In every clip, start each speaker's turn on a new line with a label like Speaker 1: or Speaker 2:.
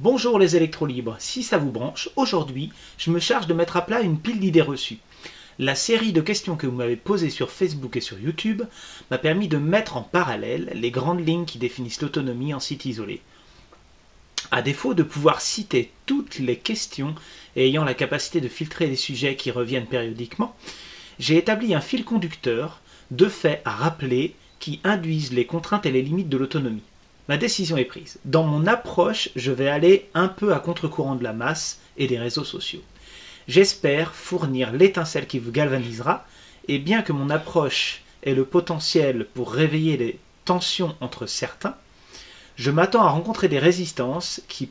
Speaker 1: Bonjour les électrolibres, si ça vous branche, aujourd'hui je me charge de mettre à plat une pile d'idées reçues. La série de questions que vous m'avez posées sur Facebook et sur YouTube m'a permis de mettre en parallèle les grandes lignes qui définissent l'autonomie en site isolé. À défaut de pouvoir citer toutes les questions et ayant la capacité de filtrer les sujets qui reviennent périodiquement, j'ai établi un fil conducteur de faits à rappeler qui induisent les contraintes et les limites de l'autonomie. Ma décision est prise. Dans mon approche, je vais aller un peu à contre-courant de la masse et des réseaux sociaux. J'espère fournir l'étincelle qui vous galvanisera, et bien que mon approche ait le potentiel pour réveiller les tensions entre certains, je m'attends à rencontrer des résistances qui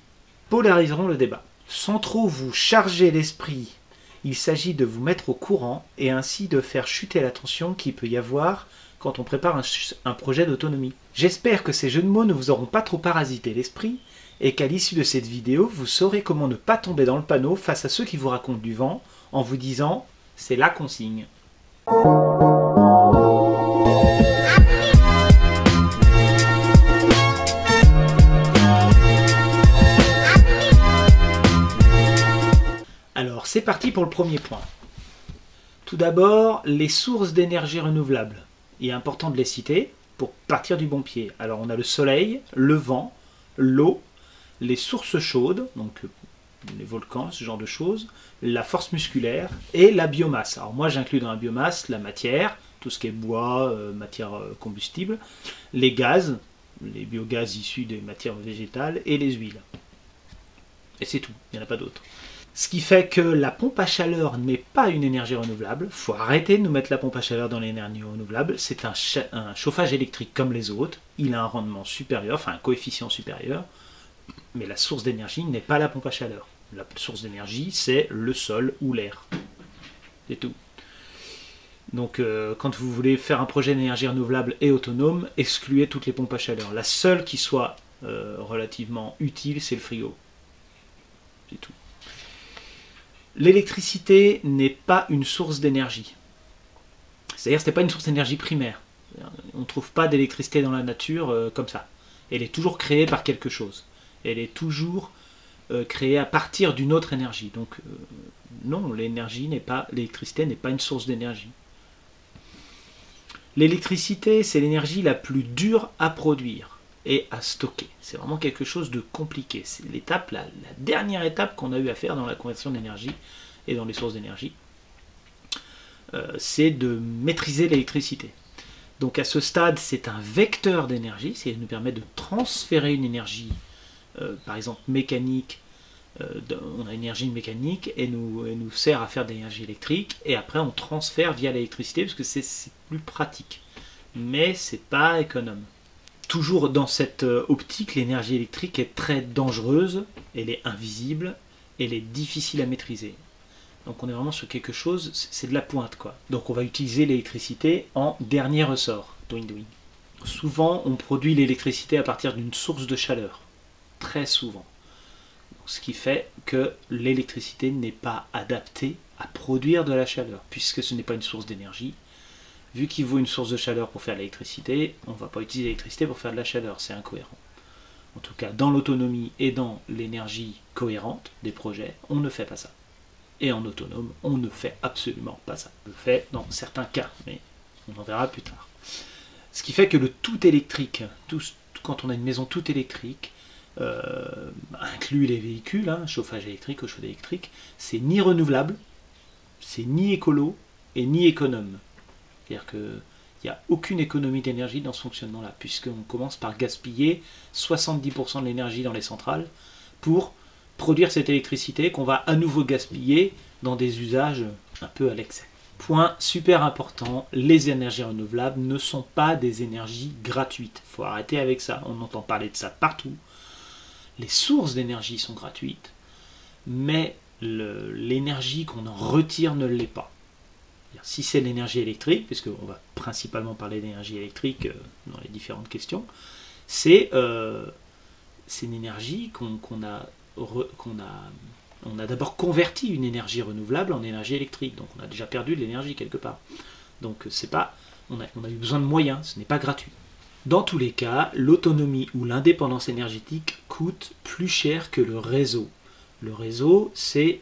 Speaker 1: polariseront le débat. Sans trop vous charger l'esprit, il s'agit de vous mettre au courant et ainsi de faire chuter la tension qu'il peut y avoir quand on prépare un projet d'autonomie. J'espère que ces jeux de mots ne vous auront pas trop parasité l'esprit et qu'à l'issue de cette vidéo, vous saurez comment ne pas tomber dans le panneau face à ceux qui vous racontent du vent en vous disant « c'est la consigne ». Alors, c'est parti pour le premier point. Tout d'abord, les sources d'énergie renouvelable. Il est important de les citer pour partir du bon pied. Alors, on a le soleil, le vent, l'eau, les sources chaudes, donc les volcans, ce genre de choses, la force musculaire et la biomasse. Alors, moi, j'inclus dans la biomasse la matière, tout ce qui est bois, matière combustible, les gaz, les biogaz issus des matières végétales et les huiles. Et c'est tout, il n'y en a pas d'autres. Ce qui fait que la pompe à chaleur n'est pas une énergie renouvelable. Il faut arrêter de nous mettre la pompe à chaleur dans l'énergie renouvelable. C'est un chauffage électrique comme les autres. Il a un rendement supérieur, enfin un coefficient supérieur. Mais la source d'énergie n'est pas la pompe à chaleur. La source d'énergie, c'est le sol ou l'air. C'est tout. Donc quand vous voulez faire un projet d'énergie renouvelable et autonome, excluez toutes les pompes à chaleur. La seule qui soit relativement utile, c'est le frigo. C'est tout. L'électricité n'est pas une source d'énergie. C'est-à-dire que ce n'est pas une source d'énergie primaire. On ne trouve pas d'électricité dans la nature comme ça. Elle est toujours créée par quelque chose. Elle est toujours créée à partir d'une autre énergie. Donc non, l'électricité n'est pas une source d'énergie. L'électricité, c'est l'énergie la plus dure à produire et à stocker. C'est vraiment quelque chose de compliqué. C'est l'étape, la dernière étape qu'on a eu à faire dans la conversion d'énergie et dans les sources d'énergie. C'est de maîtriser l'électricité. Donc à ce stade, c'est un vecteur d'énergie, c'est nous permet de transférer une énergie, par exemple mécanique, on a une énergie mécanique et nous sert à faire de l'énergie électrique, et après on transfère via l'électricité parce que c'est plus pratique. Mais c'est pas économe. Toujours dans cette optique, l'énergie électrique est très dangereuse, elle est invisible, elle est difficile à maîtriser. Donc on est vraiment sur quelque chose, c'est de la pointe quoi. Donc on va utiliser l'électricité en dernier ressort. Doing, doing. Souvent on produit l'électricité à partir d'une source de chaleur. Très souvent. Ce qui fait que l'électricité n'est pas adaptée à produire de la chaleur, puisque ce n'est pas une source d'énergie. Vu qu'il vaut une source de chaleur pour faire de l'électricité, on ne va pas utiliser l'électricité pour faire de la chaleur, c'est incohérent. En tout cas, dans l'autonomie et dans l'énergie cohérente des projets, on ne fait pas ça. Et en autonome, on ne fait absolument pas ça. On le fait dans certains cas, mais on en verra plus tard. Ce qui fait que le tout électrique, quand on a une maison tout électrique, inclut les véhicules, chauffage électrique, eau chaude électrique, c'est ni renouvelable, c'est ni écolo et ni économe. C'est-à-dire qu'il n'y a aucune économie d'énergie dans ce fonctionnement-là, puisqu'on commence par gaspiller 70% de l'énergie dans les centrales pour produire cette électricité qu'on va à nouveau gaspiller dans des usages un peu à l'excès. Point super important, les énergies renouvelables ne sont pas des énergies gratuites. Il faut arrêter avec ça, on entend parler de ça partout. Les sources d'énergie sont gratuites, mais l'énergie qu'on en retire ne l'est pas. Si c'est l'énergie électrique, puisqu'on va principalement parler d'énergie électrique dans les différentes questions, c'est une énergie qu'on a d'abord converti une énergie renouvelable en énergie électrique. Donc on a déjà perdu de l'énergie quelque part. Donc c'est pas, on a eu besoin de moyens, ce n'est pas gratuit. Dans tous les cas, l'autonomie ou l'indépendance énergétique coûte plus cher que le réseau. Le réseau, c'est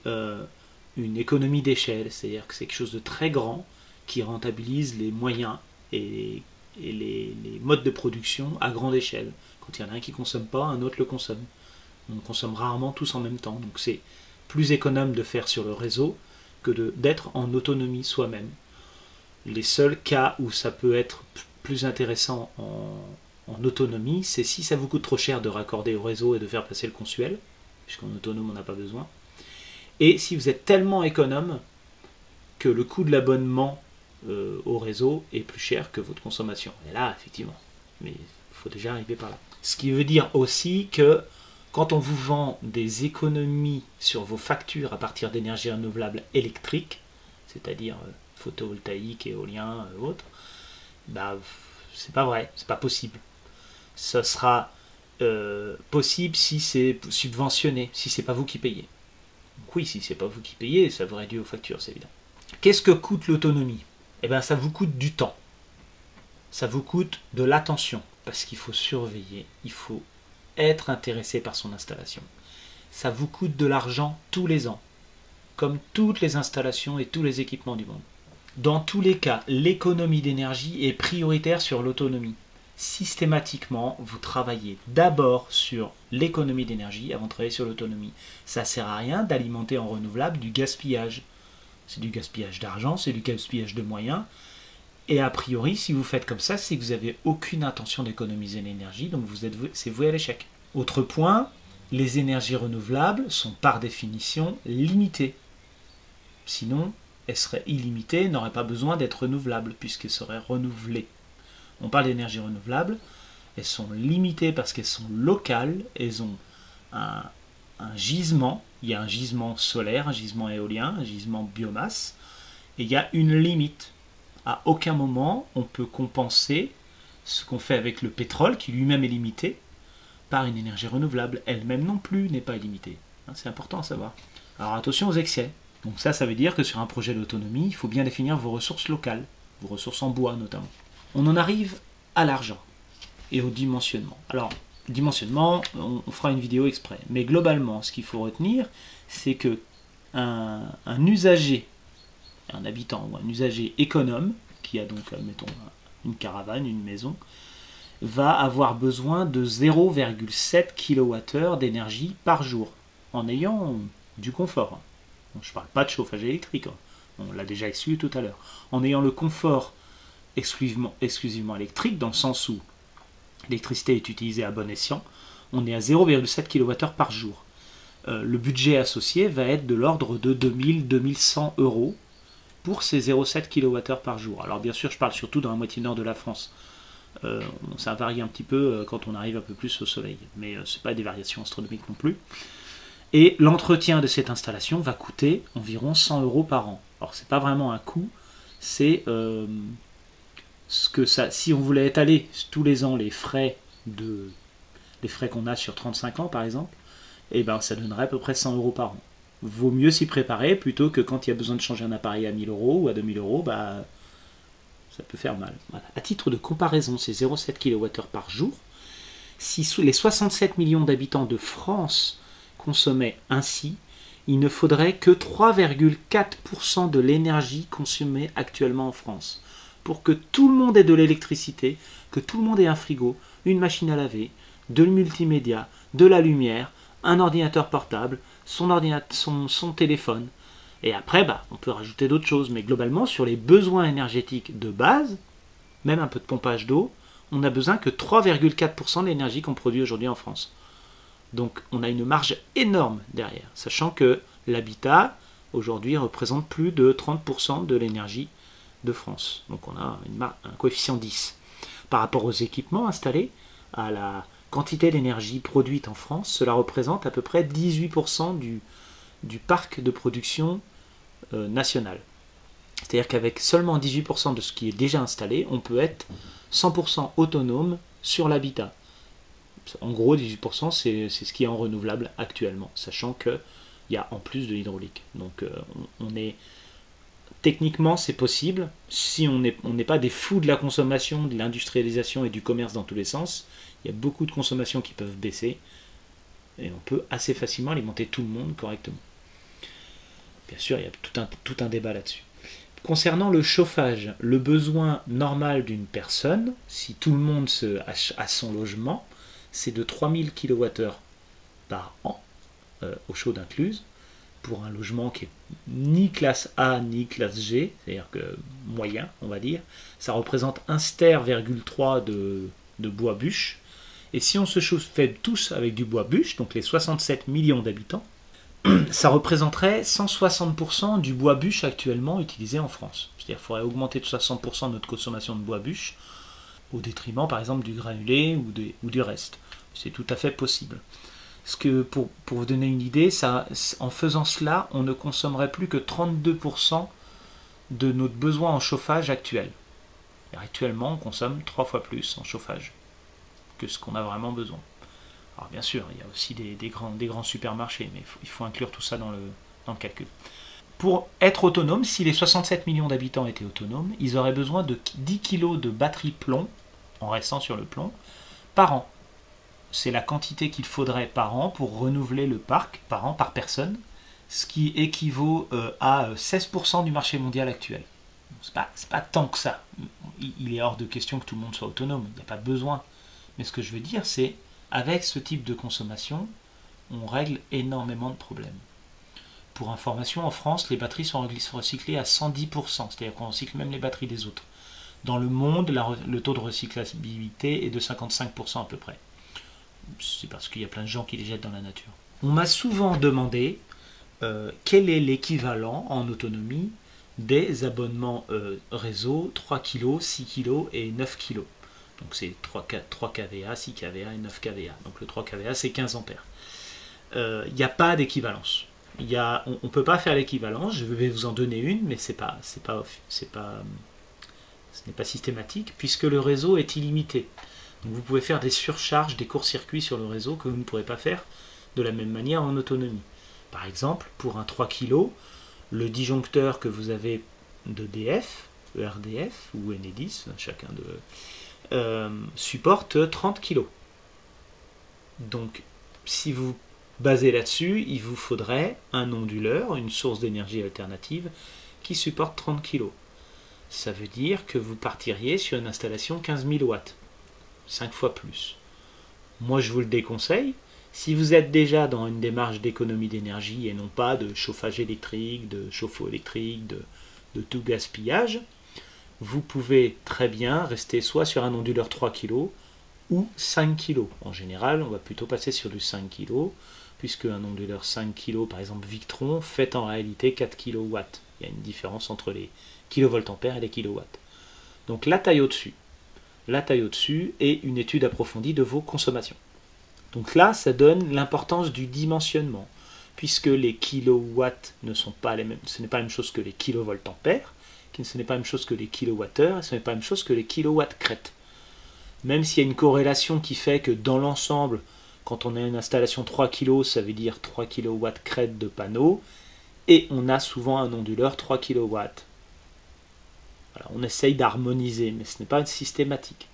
Speaker 1: une économie d'échelle, c'est-à-dire que c'est quelque chose de très grand qui rentabilise les moyens et les modes de production à grande échelle. Quand il y en a un qui ne consomme pas, un autre le consomme. On consomme rarement tous en même temps. Donc c'est plus économe de faire sur le réseau que d'être en autonomie soi-même. Les seuls cas où ça peut être plus intéressant en autonomie, c'est si ça vous coûte trop cher de raccorder au réseau et de faire passer le consuel, puisqu'en autonome on n'a pas besoin. Et si vous êtes tellement économe que le coût de l'abonnement au réseau est plus cher que votre consommation. Et là, effectivement, mais il faut déjà arriver par là. Ce qui veut dire aussi que quand on vous vend des économies sur vos factures à partir d'énergie renouvelable électrique, c'est-à-dire photovoltaïque, éolien, autres, bah, c'est pas vrai, c'est pas possible. Ça sera possible si c'est subventionné, si c'est pas vous qui payez. Donc oui, si c'est pas vous qui payez, ça vous réduit aux factures, c'est évident. Qu'est-ce que coûte l'autonomie? Eh bien, ça vous coûte du temps. Ça vous coûte de l'attention, parce qu'il faut surveiller, il faut être intéressé par son installation. Ça vous coûte de l'argent tous les ans, comme toutes les installations et tous les équipements du monde. Dans tous les cas, l'économie d'énergie est prioritaire sur l'autonomie. Systématiquement, vous travaillez d'abord sur l'économie d'énergie avant de travailler sur l'autonomie. Ça ne sert à rien d'alimenter en renouvelable du gaspillage. C'est du gaspillage d'argent, c'est du gaspillage de moyens. Et a priori, si vous faites comme ça, c'est que vous n'avez aucune intention d'économiser l'énergie, donc c'est voué à l'échec. Autre point, les énergies renouvelables sont par définition limitées. Sinon, elles seraient illimitées, n'auraient pas besoin d'être renouvelables, puisqu'elles seraient renouvelées. On parle d'énergies renouvelables, elles sont limitées parce qu'elles sont locales, elles ont un gisement, il y a un gisement solaire, un gisement éolien, un gisement biomasse, et il y a une limite. À aucun moment on peut compenser ce qu'on fait avec le pétrole, qui lui-même est limité, par une énergie renouvelable. Elle-même non plus n'est pas illimitée. C'est important à savoir. Alors attention aux excès. Donc ça veut dire que sur un projet d'autonomie, il faut bien définir vos ressources locales, vos ressources en bois notamment. On en arrive à l'argent et au dimensionnement. Alors, dimensionnement, on fera une vidéo exprès. Mais globalement, ce qu'il faut retenir, c'est que un usager, un habitant ou un usager économe, qui a donc, mettons, une caravane, une maison, va avoir besoin de 0,7 kWh d'énergie par jour, en ayant du confort. Donc, je ne parle pas de chauffage électrique, on l'a déjà exclu tout à l'heure. En ayant le confort exclusivement électrique, dans le sens où l'électricité est utilisée à bon escient, on est à 0,7 kWh par jour. Le budget associé va être de l'ordre de 2000-2100 euros pour ces 0,7 kWh par jour. Alors bien sûr, je parle surtout dans la moitié nord de la France. Ça varie un petit peu quand on arrive un peu plus au soleil, mais ce n'est pas des variations astronomiques non plus. Et l'entretien de cette installation va coûter environ 100 euros par an. Alors c'est pas vraiment un coût, c'est ce que ça, si on voulait étaler tous les ans les frais qu'on a sur 35 ans par exemple, et ben ça donnerait à peu près 100 euros par an. Vaut mieux s'y préparer plutôt que quand il y a besoin de changer un appareil à 1000 euros ou à 2000 euros, bah, ça peut faire mal. Voilà. À titre de comparaison, c'est 0,7 kWh par jour. Si les 67 millions d'habitants de France consommaient ainsi, il ne faudrait que 3,4% de l'énergie consommée actuellement en France pour que tout le monde ait de l'électricité, que tout le monde ait un frigo, une machine à laver, de le multimédia, de la lumière, un ordinateur portable, son téléphone. Et après, on peut rajouter d'autres choses. Mais globalement, sur les besoins énergétiques de base, même un peu de pompage d'eau, on n'a besoin que 3,4% de l'énergie qu'on produit aujourd'hui en France. Donc on a une marge énorme derrière, sachant que l'habitat, aujourd'hui, représente plus de 30% de l'énergie de France. Donc on a un coefficient 10. Par rapport aux équipements installés, à la quantité d'énergie produite en France, cela représente à peu près 18% du parc de production national. C'est-à-dire qu'avec seulement 18% de ce qui est déjà installé, on peut être 100% autonome sur l'habitat. En gros, 18%, c'est ce qui est en renouvelable actuellement, sachant qu'il y a en plus de l'hydraulique. Donc on est... Techniquement, c'est possible, si on n'est pas des fous de la consommation, de l'industrialisation et du commerce dans tous les sens. Il y a beaucoup de consommations qui peuvent baisser. Et on peut assez facilement alimenter tout le monde correctement. Bien sûr, il y a tout un débat là-dessus. Concernant le chauffage, le besoin normal d'une personne, si tout le monde a son logement, c'est de 3000 kWh par an, eau chaude incluse, pour un logement qui est ni classe A ni classe G, c'est-à-dire que moyen, on va dire. Ça représente 1,3 de bois bûche. Et si on se chauffait tous avec du bois bûche, donc les 67 millions d'habitants, ça représenterait 160% du bois bûche actuellement utilisé en France. C'est-à-dire qu'il faudrait augmenter de 60% notre consommation de bois bûche au détriment par exemple du granulé ou du reste. C'est tout à fait possible. Parce que pour vous donner une idée, en faisant cela, on ne consommerait plus que 32% de notre besoin en chauffage actuel. Et actuellement, on consomme 3 fois plus en chauffage que ce qu'on a vraiment besoin. Alors bien sûr, il y a aussi des grands supermarchés, mais il faut inclure tout ça dans le calcul. Pour être autonome, si les 67 millions d'habitants étaient autonomes, ils auraient besoin de 10 kg de batterie plomb, en restant sur le plomb, par an. C'est la quantité qu'il faudrait par an pour renouveler le parc, par an, par personne, ce qui équivaut à 16% du marché mondial actuel. C'est pas tant que ça. Il est hors de question que tout le monde soit autonome, il n'y a pas besoin. Mais ce que je veux dire, c'est avec ce type de consommation, on règle énormément de problèmes. Pour information, en France, les batteries sont recyclées à 110%, c'est-à-dire qu'on recycle même les batteries des autres. Dans le monde, le taux de recyclabilité est de 55% à peu près. C'est parce qu'il y a plein de gens qui les jettent dans la nature. On m'a souvent demandé quel est l'équivalent en autonomie des abonnements réseau 3 kg, 6 kg et 9 kg. Donc c'est 3 kVA, 6 kVA et 9 kVA. Donc le 3 kVA c'est 15 ampères. Il n'y a pas d'équivalence. On ne peut pas faire l'équivalence. Je vais vous en donner une, mais ce n'est pas systématique puisque le réseau est illimité. Donc vous pouvez faire des surcharges, des courts-circuits sur le réseau que vous ne pourrez pas faire de la même manière en autonomie. Par exemple, pour un 3 kg, le disjoncteur que vous avez d'EDF, ERDF ou Enedis, chacun supporte 30 kg. Donc, si vous basez là-dessus, il vous faudrait un onduleur, une source d'énergie alternative qui supporte 30 kg. Ça veut dire que vous partiriez sur une installation 15 000 watts, 5 fois plus. Moi, je vous le déconseille. Si vous êtes déjà dans une démarche d'économie d'énergie et non pas de chauffage électrique, de chauffe-eau électrique, de tout gaspillage, vous pouvez très bien rester soit sur un onduleur 3 kg ou 5 kg. En général, on va plutôt passer sur du 5 kg, puisque un onduleur 5 kg, par exemple Victron, fait en réalité 4 kW. Il y a une différence entre les kVA et les kilowatts. Donc la taille au-dessus est une étude approfondie de vos consommations. Donc là, ça donne l'importance du dimensionnement, puisque les kilowatts ne sont pas les mêmes, ce n'est pas la même chose que les kilovoltampères, ce n'est pas la même chose que les kilowattheures, et ce n'est pas la même chose que les kilowatts-crêtes. Même s'il y a une corrélation qui fait que dans l'ensemble, quand on a une installation 3 kg, ça veut dire 3 kW-crête de panneau, et on a souvent un onduleur 3 kW. Voilà, on essaye d'harmoniser, mais ce n'est pas systématique.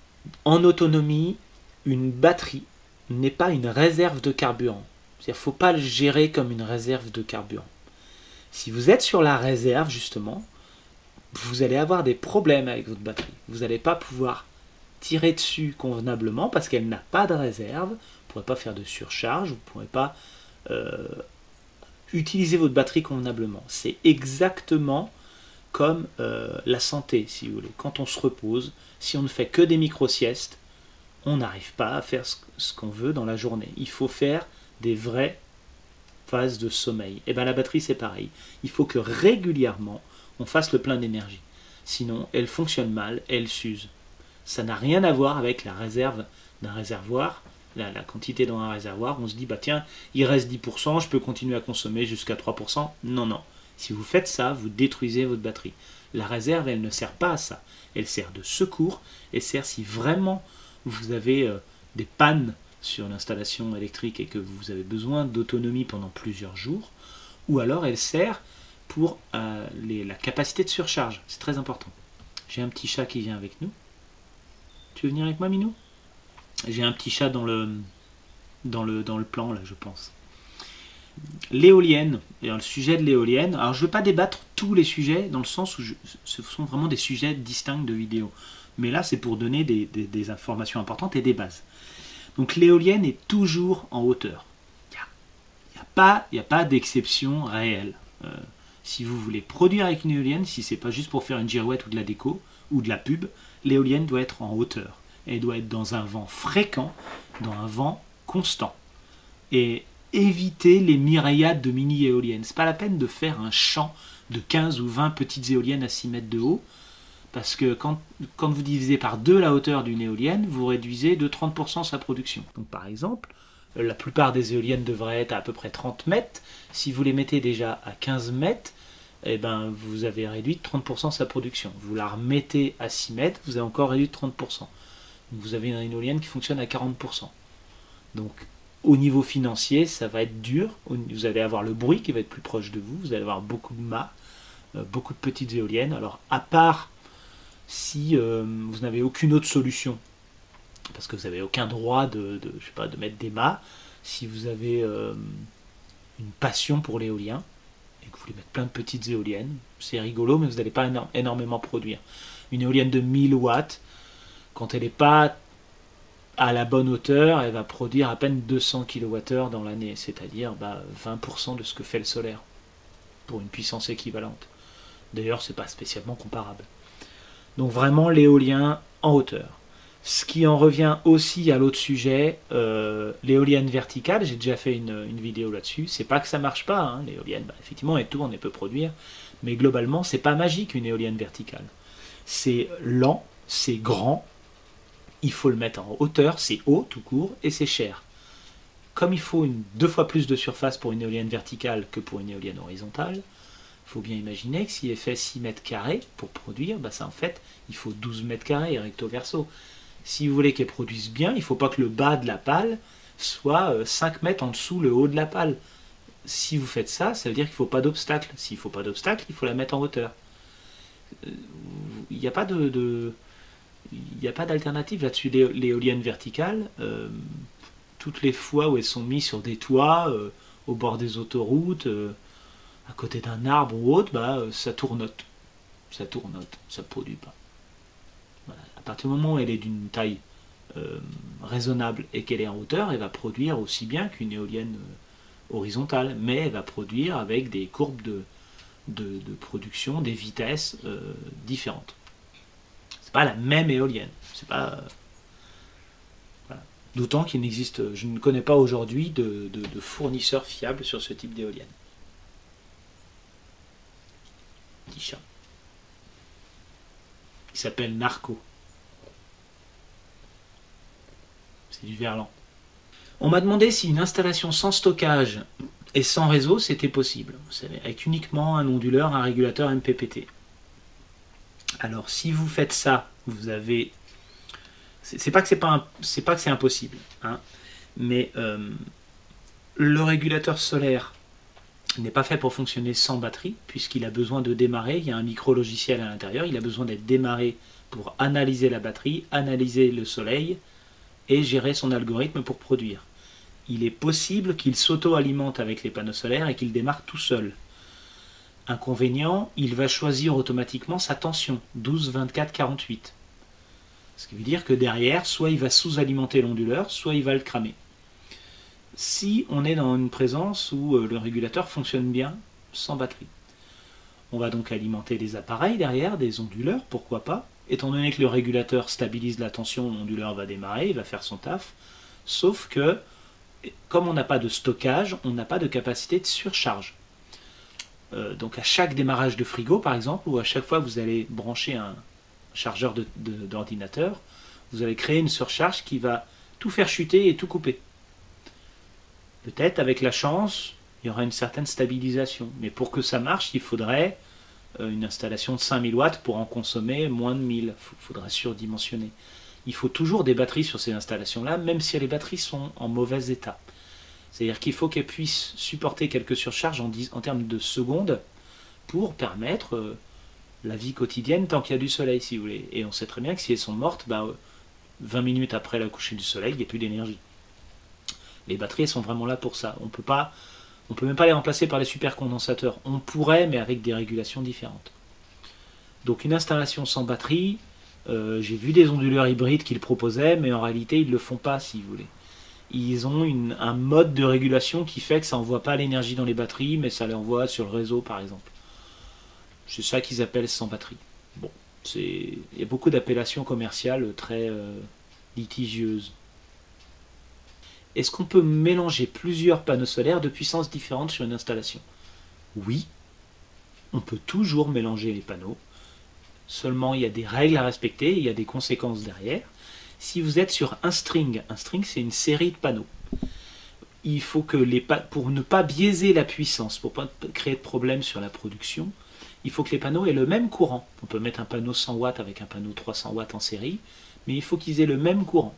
Speaker 1: En autonomie, une batterie n'est pas une réserve de carburant. C'est-à-dire qu'il ne faut pas le gérer comme une réserve de carburant. Si vous êtes sur la réserve, justement, vous allez avoir des problèmes avec votre batterie. Vous n'allez pas pouvoir tirer dessus convenablement parce qu'elle n'a pas de réserve. Vous ne pourrez pas faire de surcharge, vous ne pourrez pas utiliser votre batterie convenablement. C'est exactement comme la santé, si vous voulez. Quand on se repose, si on ne fait que des micro-siestes, on n'arrive pas à faire ce qu'on veut dans la journée. Il faut faire des vraies phases de sommeil. Et bien la batterie c'est pareil. Il faut que régulièrement on fasse le plein d'énergie. Sinon, elle fonctionne mal, elle s'use. Ça n'a rien à voir avec la réserve d'un réservoir, la quantité dans un réservoir. On se dit, bah tiens, il reste 10%, je peux continuer à consommer jusqu'à 3%. Non, non. Si vous faites ça, vous détruisez votre batterie. La réserve, elle ne sert pas à ça. Elle sert de secours, elle sert si vraiment vous avez des pannes sur l'installation électrique et que vous avez besoin d'autonomie pendant plusieurs jours, ou alors elle sert pour la capacité de surcharge. C'est très important. J'ai un petit chat qui vient avec nous. Tu veux venir avec moi, Minou? J'ai un petit chat dans dans le plan, là, je pense. L'éolienne, et le sujet de l'éolienne, alors je ne vais pas débattre tous les sujets, dans le sens où ce sont vraiment des sujets distincts de vidéo. Mais là, c'est pour donner des informations importantes et des bases. Donc l'éolienne est toujours en hauteur. Il n'y a pas d'exception réelle. Si vous voulez produire avec une éolienne, si c'est pas juste pour faire une girouette ou de la déco, ou de la pub, l'éolienne doit être en hauteur. Elle doit être dans un vent fréquent, dans un vent constant. Et éviter les myriades de mini-éoliennes. C'est pas la peine de faire un champ de 15 ou 20 petites éoliennes à 6 mètres de haut, parce que quand vous divisez par 2 la hauteur d'une éolienne, vous réduisez de 30% sa production. Donc par exemple, la plupart des éoliennes devraient être à peu près 30 mètres. Si vous les mettez déjà à 15 mètres, eh ben, vous avez réduit de 30% sa production. Vous la remettez à 6 mètres, vous avez encore réduit de 30%. Donc vous avez une éolienne qui fonctionne à 40%. Donc au niveau financier, ça va être dur. Vous allez avoir le bruit qui va être plus proche de vous. Vous allez avoir beaucoup de mâts, beaucoup de petites éoliennes. Alors à part si vous n'avez aucune autre solution, parce que vous n'avez aucun droit de mettre des mâts, si vous avez une passion pour l'éolien et que vous voulez mettre plein de petites éoliennes, c'est rigolo, mais vous n'allez pas énormément produire. Une éolienne de 1000 watts, quand elle n'est pas à la bonne hauteur, elle va produire à peine 200 kWh dans l'année, c'est-à-dire 20% de ce que fait le solaire, pour une puissance équivalente. D'ailleurs, c'est pas spécialement comparable. Donc vraiment l'éolien en hauteur. Ce qui en revient aussi à l'autre sujet, l'éolienne verticale, j'ai déjà fait une vidéo là-dessus. C'est pas que ça marche pas, hein, l'éolienne, effectivement elle tourne et peut produire, mais globalement c'est pas magique une éolienne verticale. C'est lent, c'est grand, il faut le mettre en hauteur, c'est haut tout court et c'est cher. Comme il faut 2 fois plus de surface pour une éolienne verticale que pour une éolienne horizontale, il faut bien imaginer que si elle fait 6 mètres carrés pour produire, ça en fait il faut 12 mètres carrés recto verso. Si vous voulez qu'elle produise bien, il ne faut pas que le bas de la pale soit 5 mètres en dessous le haut de la pale. Si vous faites ça, ça veut dire qu'il ne faut pas d'obstacle. S'il ne faut pas d'obstacle, il faut la mettre en hauteur. Il n'y a pas d'alternative là-dessus. L'éolienne verticale, toutes les fois où elles sont mises sur des toits, au bord des autoroutes, à côté d'un arbre ou autre, ça tournote. Ça tournote, ça ne produit pas. Voilà. À partir du moment où elle est d'une taille raisonnable et qu'elle est en hauteur, elle va produire aussi bien qu'une éolienne horizontale, mais elle va produire avec des courbes de production, des vitesses différentes. C'est pas la même éolienne. C'est pas. Voilà. D'autant qu'il n'existe, je ne connais pas aujourd'hui de fournisseurs fiables sur ce type d'éolienne. Petit chat. Il s'appelle Narco. C'est du verlan. On m'a demandé si une installation sans stockage et sans réseau, c'était possible. Vous savez, avec uniquement un onduleur, un régulateur MPPT. Alors, si vous faites ça, vous avez... C'est pas que c'est impossible, hein, mais le régulateur solaire n'est pas fait pour fonctionner sans batterie, puisqu'il a besoin de démarrer, il y a un micro-logiciel à l'intérieur, il a besoin d'être démarré pour analyser la batterie, analyser le soleil, et gérer son algorithme pour produire. Il est possible qu'il s'auto-alimente avec les panneaux solaires et qu'il démarre tout seul. Inconvénient, il va choisir automatiquement sa tension, 12, 24, 48. Ce qui veut dire que derrière, soit il va sous-alimenter l'onduleur, soit il va le cramer. Si on est dans une présence où le régulateur fonctionne bien sans batterie. On va donc alimenter des appareils derrière, des onduleurs, pourquoi pas. Étant donné que le régulateur stabilise la tension, l'onduleur va démarrer, il va faire son taf. Sauf que, comme on n'a pas de stockage, on n'a pas de capacité de surcharge. Donc à chaque démarrage de frigo, par exemple, ou à chaque fois que vous allez brancher un chargeur d'ordinateur, vous allez créer une surcharge qui va tout faire chuter et tout couper. Peut-être, avec la chance, il y aura une certaine stabilisation. Mais pour que ça marche, il faudrait une installation de 5000 watts pour en consommer moins de 1000. Il faudra surdimensionner. Il faut toujours des batteries sur ces installations-là, même si les batteries sont en mauvais état. C'est-à-dire qu'il faut qu'elles puissent supporter quelques surcharges en termes de secondes pour permettre la vie quotidienne tant qu'il y a du soleil, si vous voulez. Et on sait très bien que si elles sont mortes, 20 minutes après la coucher du soleil, il n'y a plus d'énergie. Les batteries, elles sont vraiment là pour ça. On peut même pas les remplacer par les supercondensateurs. On pourrait, mais avec des régulations différentes. Donc une installation sans batterie, j'ai vu des onduleurs hybrides qui le proposaient, mais en réalité, ils ne le font pas, si vous voulez. Ils ont un mode de régulation qui fait que ça n'envoie pas l'énergie dans les batteries, mais ça l'envoie sur le réseau, par exemple. C'est ça qu'ils appellent sans batterie. Bon, il y a beaucoup d'appellations commerciales très litigieuses. Est-ce qu'on peut mélanger plusieurs panneaux solaires de puissances différentes sur une installation? Oui, on peut toujours mélanger les panneaux. Seulement, il y a des règles à respecter, il y a des conséquences derrière. Si vous êtes sur un string c'est une série de panneaux. Il faut que pour ne pas biaiser la puissance, pour ne pas créer de problème sur la production, il faut que les panneaux aient le même courant. On peut mettre un panneau 100 watts avec un panneau 300 watts en série, mais il faut qu'ils aient le même courant.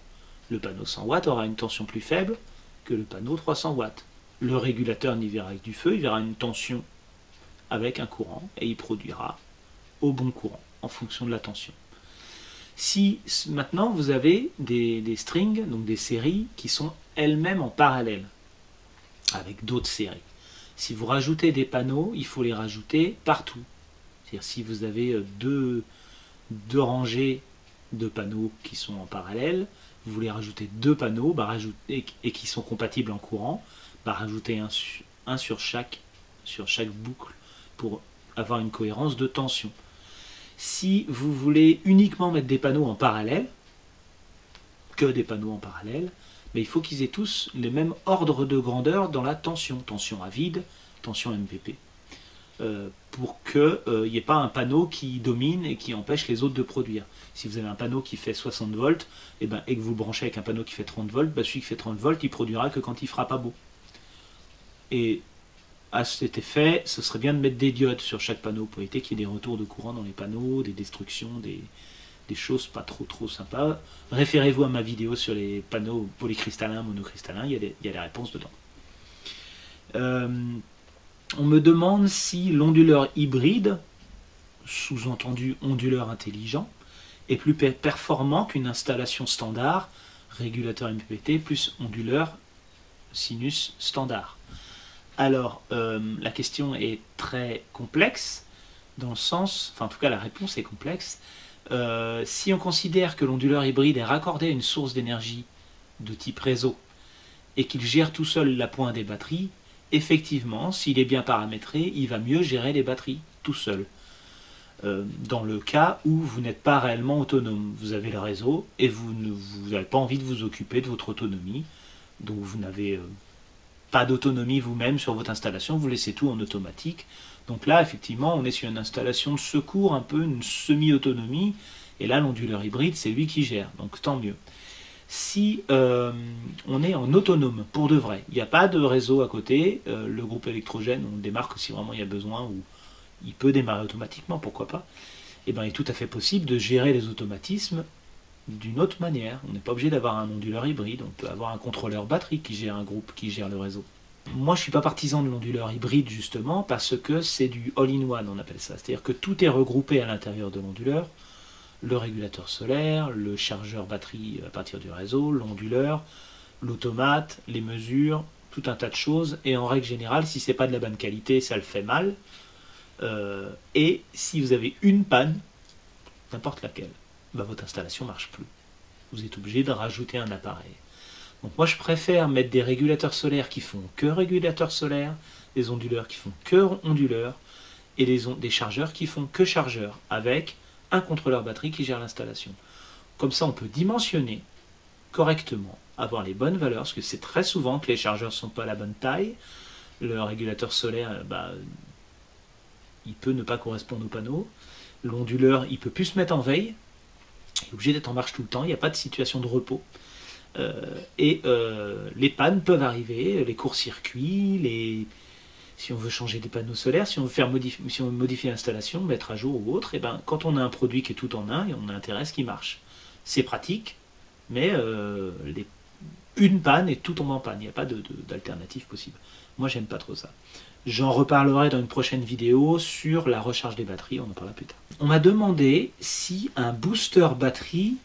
Speaker 1: Le panneau 100 watts aura une tension plus faible que le panneau 300 watts. Le régulateur n'y verra que du feu, il verra une tension avec un courant et il produira au bon courant en fonction de la tension. Si maintenant vous avez des strings, donc des séries qui sont elles-mêmes en parallèle avec d'autres séries. Si vous rajoutez des panneaux, il faut les rajouter partout. C'est-à-dire si vous avez deux rangées de panneaux qui sont en parallèle, vous voulez rajouter deux panneaux et qui sont compatibles en courant, rajoutez un sur chaque boucle pour avoir une cohérence de tension. Si vous voulez uniquement mettre des panneaux en parallèle, que des panneaux en parallèle, mais il faut qu'ils aient tous le même ordre de grandeur dans la tension. Tension à vide, tension MPP. Pour qu'il n'y ait pas un panneau qui domine et qui empêche les autres de produire. Si vous avez un panneau qui fait 60 volts et que vous le branchez avec un panneau qui fait 30 volts, celui qui fait 30 volts, il produira que quand il fera pas beau. Et à cet effet, ce serait bien de mettre des diodes sur chaque panneau pour éviter qu'il y ait des retours de courant dans les panneaux, des destructions, des choses pas trop sympas. Référez-vous à ma vidéo sur les panneaux polycristallins, monocristallins, il y a des réponses dedans. On me demande si l'onduleur hybride, sous-entendu onduleur intelligent, est plus performant qu'une installation standard, régulateur MPPT plus onduleur sinus standard. Alors, la question est très complexe, dans le sens, enfin en tout cas la réponse est complexe. Si on considère que l'onduleur hybride est raccordé à une source d'énergie de type réseau et qu'il gère tout seul la pointe des batteries, effectivement, s'il est bien paramétré, il va mieux gérer les batteries tout seul. Dans le cas où vous n'êtes pas réellement autonome, vous avez le réseau et vous n'avez pas envie de vous occuper de votre autonomie, donc vous n'avez pas d'autonomie vous-même sur votre installation, vous laissez tout en automatique. Donc là, effectivement, on est sur une installation de secours, un peu une semi-autonomie, et là, l'onduleur hybride, c'est lui qui gère, donc tant mieux. Si on est en autonome, pour de vrai, il n'y a pas de réseau à côté, le groupe électrogène, on le démarre que si vraiment il y a besoin, ou il peut démarrer automatiquement, pourquoi pas, et bien il est tout à fait possible de gérer les automatismes d'une autre manière. On n'est pas obligé d'avoir un onduleur hybride, on peut avoir un contrôleur batterie qui gère un groupe, qui gère le réseau. Moi je ne suis pas partisan de l'onduleur hybride justement parce que c'est du all-in-one, on appelle ça, c'est-à-dire que tout est regroupé à l'intérieur de l'onduleur, le régulateur solaire, le chargeur batterie à partir du réseau, l'onduleur, l'automate, les mesures, tout un tas de choses, et en règle générale, si c'est pas de la bonne qualité, ça le fait mal, et si vous avez une panne, n'importe laquelle, votre installation ne marche plus. Vous êtes obligé de rajouter un appareil. Donc moi je préfère mettre des régulateurs solaires qui font que régulateurs solaires, des onduleurs qui font que onduleurs, et des chargeurs qui font que chargeurs, avec un contrôleur batterie qui gère l'installation. Comme ça on peut dimensionner correctement, avoir les bonnes valeurs, parce que c'est très souvent que les chargeurs ne sont pas à la bonne taille, le régulateur solaire, il peut ne pas correspondre au panneau, l'onduleur il peut plus se mettre en veille, il est obligé d'être en marche tout le temps, il n'y a pas de situation de repos. Les pannes peuvent arriver, les courts-circuits, si on veut changer des panneaux solaires, si on veut modifier l'installation, mettre à jour ou autre, et quand on a un produit qui est tout en un, on a intérêt à ce qu'il marche. C'est pratique, mais une panne et tout tombe en panne, il n'y a pas d'alternative possible. Moi j'aime pas trop ça. J'en reparlerai dans une prochaine vidéo sur la recharge des batteries, on en parlera plus tard. On m'a demandé si un booster batterie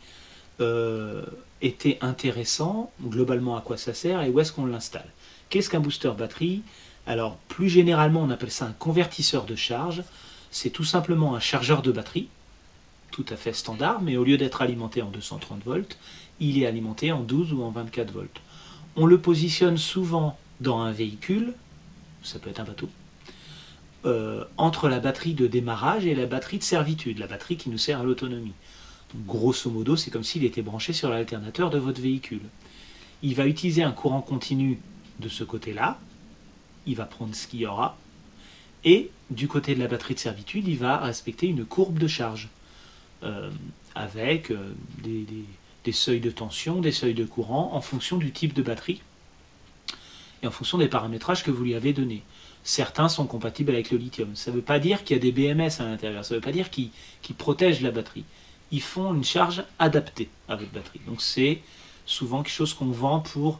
Speaker 1: était intéressant, globalement à quoi ça sert et où est-ce qu'on l'installe. Qu'est-ce qu'un booster batterie? Alors plus généralement on appelle ça un convertisseur de charge. C'est tout simplement un chargeur de batterie, tout à fait standard, mais au lieu d'être alimenté en 230 volts, il est alimenté en 12 ou en 24 volts. On le positionne souvent dans un véhicule, ça peut être un bateau, entre la batterie de démarrage et la batterie de servitude, la batterie qui nous sert à l'autonomie. Grosso modo, c'est comme s'il était branché sur l'alternateur de votre véhicule. Il va utiliser un courant continu de ce côté-là, il va prendre ce qu'il y aura, et du côté de la batterie de servitude, il va respecter une courbe de charge, avec des seuils de tension, des seuils de courant, en fonction du type de batterie, et en fonction des paramétrages que vous lui avez donnés. Certains sont compatibles avec le lithium. Ça ne veut pas dire qu'il y a des BMS à l'intérieur, ça ne veut pas dire qu'ils protègent la batterie. Ils font une charge adaptée à votre batterie. Donc c'est souvent quelque chose qu'on vend pour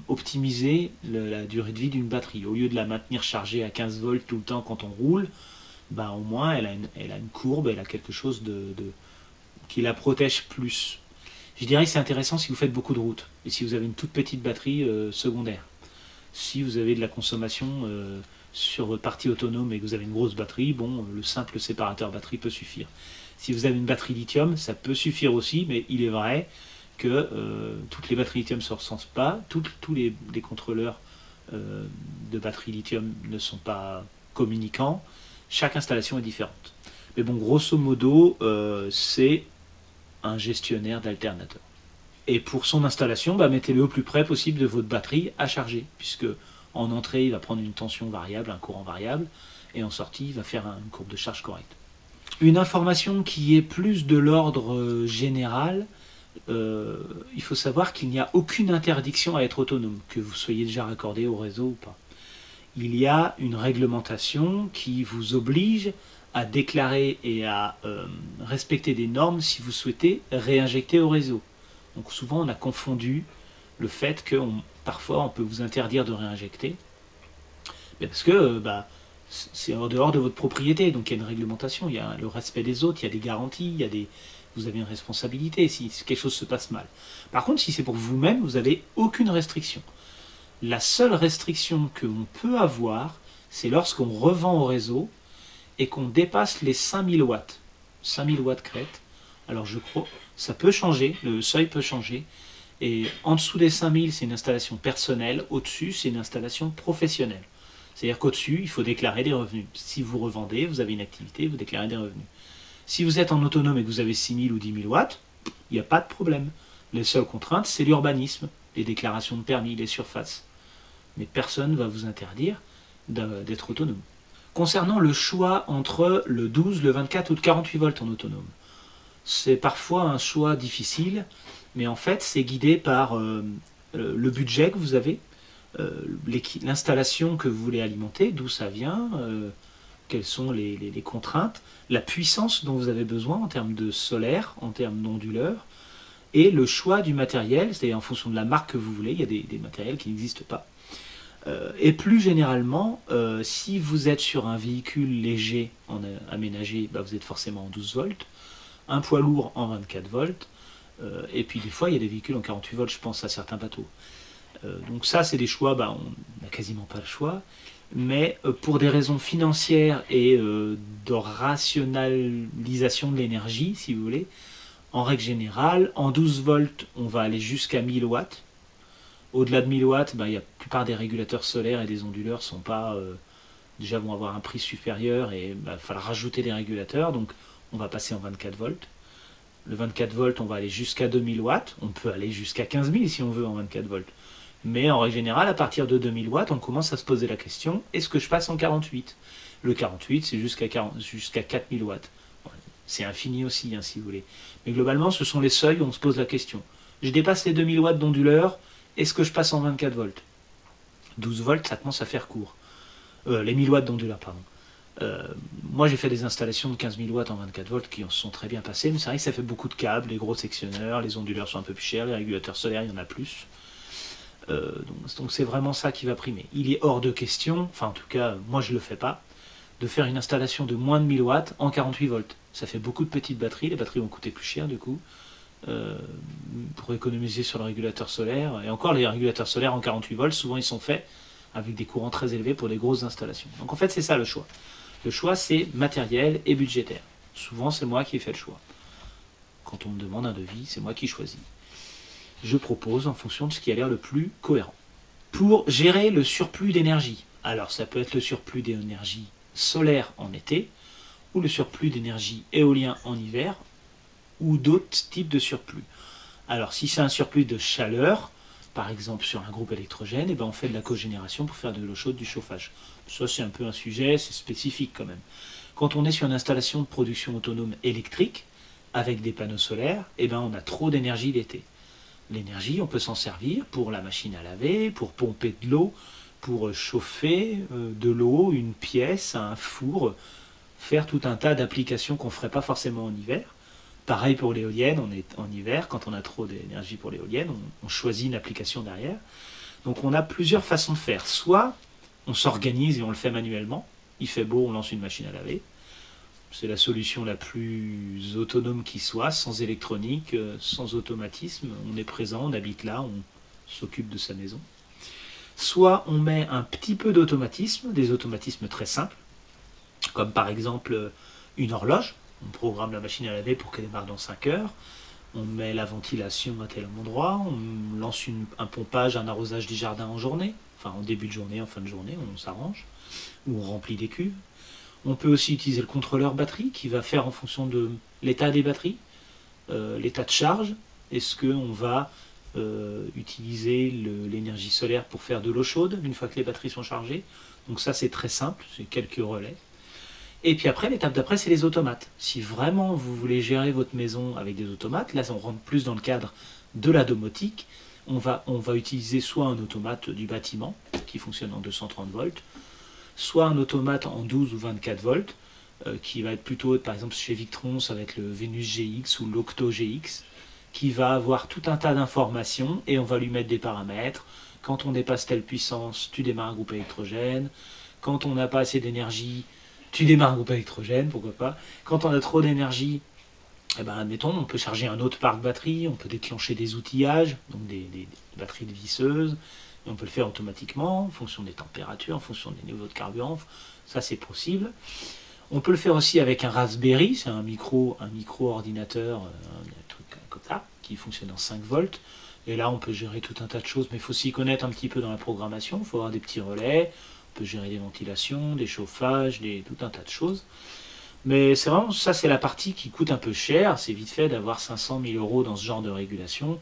Speaker 1: optimiser la durée de vie d'une batterie. Au lieu de la maintenir chargée à 15 volts tout le temps quand on roule, ben, au moins elle a une courbe, elle a quelque chose qui la protège plus. Je dirais que c'est intéressant si vous faites beaucoup de routes et si vous avez une toute petite batterie secondaire. Si vous avez de la consommation sur votre partie autonome et que vous avez une grosse batterie, bon, le simple séparateur batterie peut suffire. Si vous avez une batterie lithium, ça peut suffire aussi, mais il est vrai que toutes les batteries lithium ne se recensent pas, tous les contrôleurs de batteries lithium ne sont pas communicants, chaque installation est différente. Mais bon, grosso modo, c'est un gestionnaire d'alternateur. Et pour son installation, bah, mettez-le au plus près possible de votre batterie à charger, puisque en entrée, il va prendre une tension variable, un courant variable, et en sortie, il va faire une courbe de charge correcte. Une information qui est plus de l'ordre général, il faut savoir qu'il n'y a aucune interdiction à être autonome, que vous soyez déjà raccordé au réseau ou pas. Il y a une réglementation qui vous oblige à déclarer et à respecter des normes si vous souhaitez réinjecter au réseau. Donc souvent on a confondu le fait que parfois on peut vous interdire de réinjecter, parce que c'est en dehors de votre propriété, donc il y a une réglementation, il y a le respect des autres, il y a des garanties, vous avez une responsabilité si quelque chose se passe mal. Par contre, si c'est pour vous-même, vous n'avez aucune restriction. La seule restriction que l'on peut avoir, c'est lorsqu'on revend au réseau et qu'on dépasse les 5000 watts. 5000 watts crête. Alors je crois, ça peut changer, le seuil peut changer. Et en dessous des 5000, c'est une installation personnelle. Au-dessus, c'est une installation professionnelle. C'est-à-dire qu'au-dessus, il faut déclarer des revenus. Si vous revendez, vous avez une activité, vous déclarez des revenus. Si vous êtes en autonome et que vous avez 6000 ou 10 000 watts, il n'y a pas de problème. Les seules contraintes, c'est l'urbanisme, les déclarations de permis, les surfaces. Mais personne ne va vous interdire d'être autonome. Concernant le choix entre le 12, le 24 ou le 48 volts en autonome, c'est parfois un choix difficile, mais en fait c'est guidé par le budget que vous avez, l'installation que vous voulez alimenter, d'où ça vient, quelles sont les contraintes, la puissance dont vous avez besoin en termes de solaire, en termes d'onduleurs, et le choix du matériel, c'est-à-dire en fonction de la marque que vous voulez, il y a des matériels qui n'existent pas. Et plus généralement, si vous êtes sur un véhicule léger aménagé, vous êtes forcément en 12 volts, un poids lourd en 24 volts, et puis des fois il y a des véhicules en 48 volts, je pense à certains bateaux. Donc ça c'est des choix, on n'a quasiment pas le choix, mais pour des raisons financières et de rationalisation de l'énergie, si vous voulez, en règle générale, en 12 volts, on va aller jusqu'à 1000 watts. Au-delà de 1000 watts, la plupart des régulateurs solaires et des onduleurs sont pas, déjà vont avoir un prix supérieur et il va falloir rajouter des régulateurs, donc on va passer en 24 volts. Le 24 volts, on va aller jusqu'à 2000 watts, on peut aller jusqu'à 15 000 si on veut en 24 volts. Mais en règle générale, à partir de 2000 watts, on commence à se poser la question, est-ce que je passe en 48 ? Le 48, c'est jusqu'à 4000 watts. C'est infini aussi, si vous voulez. Mais globalement, ce sont les seuils où on se pose la question. Je dépasse les 2000 watts d'onduleur, est-ce que je passe en 24 volts ? 12 volts, ça commence à faire court. Les 1000 watts d'onduleur, pardon. Moi, j'ai fait des installations de 15 000 watts en 24 volts qui en sont très bien passées, mais c'est vrai que ça fait beaucoup de câbles, les gros sectionneurs, les onduleurs sont un peu plus chers, les régulateurs solaires, il y en a plus. Donc c'est vraiment ça qui va primer. Il est hors de question, enfin en tout cas, moi je ne le fais pas, de faire une installation de moins de 1000 watts en 48 volts. Ça fait beaucoup de petites batteries, les batteries vont coûter plus cher du coup, pour économiser sur le régulateur solaire. Et encore, les régulateurs solaires en 48 volts, souvent ils sont faits avec des courants très élevés pour des grosses installations. Donc en fait, c'est ça le choix. Le choix, c'est matériel et budgétaire. Souvent, c'est moi qui ai fait le choix. Quand on me demande un devis, c'est moi qui choisis. Je propose en fonction de ce qui a l'air le plus cohérent. Pour gérer le surplus d'énergie, alors ça peut être le surplus d'énergie solaire en été, ou le surplus d'énergie éolien en hiver, ou d'autres types de surplus. Alors si c'est un surplus de chaleur, par exemple sur un groupe électrogène, et ben on fait de la cogénération pour faire de l'eau chaude, du chauffage. Ça c'est un peu un sujet, c'est spécifique quand même. Quand on est sur une installation de production autonome électrique, avec des panneaux solaires, et ben on a trop d'énergie l'été. L'énergie, on peut s'en servir pour la machine à laver, pour pomper de l'eau, pour chauffer de l'eau, une pièce, un four, faire tout un tas d'applications qu'on ne ferait pas forcément en hiver. Pareil pour l'éolienne, on est en hiver, quand on a trop d'énergie pour l'éolienne, on choisit une application derrière. Donc on a plusieurs façons de faire. Soit on s'organise et on le fait manuellement, il fait beau, on lance une machine à laver. C'est la solution la plus autonome qui soit, sans électronique, sans automatisme. On est présent, on habite là, on s'occupe de sa maison. Soit on met un petit peu d'automatisme, des automatismes très simples, comme par exemple une horloge. On programme la machine à laver pour qu'elle démarre dans 5 heures. On met la ventilation à tel endroit. On lance un pompage, un arrosage du jardin en journée. Enfin, en début de journée, en fin de journée, on s'arrange. Ou on remplit des cuves. On peut aussi utiliser le contrôleur batterie qui va faire en fonction de l'état des batteries, l'état de charge. Est-ce qu'on va utiliser l'énergie solaire pour faire de l'eau chaude une fois que les batteries sont chargées? Donc ça c'est très simple, c'est quelques relais. Et puis après, l'étape d'après, c'est les automates. Si vraiment vous voulez gérer votre maison avec des automates, là on rentre plus dans le cadre de la domotique, on va utiliser soit un automate du bâtiment qui fonctionne en 230 volts, soit un automate en 12 ou 24 volts, qui va être plutôt, par exemple chez Victron, ça va être le Venus GX ou l'Octo GX, qui va avoir tout un tas d'informations et on va lui mettre des paramètres. Quand on dépasse telle puissance, tu démarres un groupe électrogène. Quand on n'a pas assez d'énergie, tu démarres un groupe électrogène, pourquoi pas. Quand on a trop d'énergie, eh ben, admettons, on peut charger un autre parc batterie, on peut déclencher des outillages, donc des batteries de visseuses, et on peut le faire automatiquement, en fonction des températures, en fonction des niveaux de carburant, ça c'est possible. On peut le faire aussi avec un Raspberry, c'est un micro-ordinateur, un truc comme ça, qui fonctionne en 5 volts. Et là, on peut gérer tout un tas de choses, mais il faut s'y connaître un petit peu dans la programmation. Il faut avoir des petits relais, on peut gérer des ventilations, des chauffages, tout un tas de choses. Mais c'est vraiment, ça c'est la partie qui coûte un peu cher. C'est vite fait d'avoir 500 000 euros dans ce genre de régulation.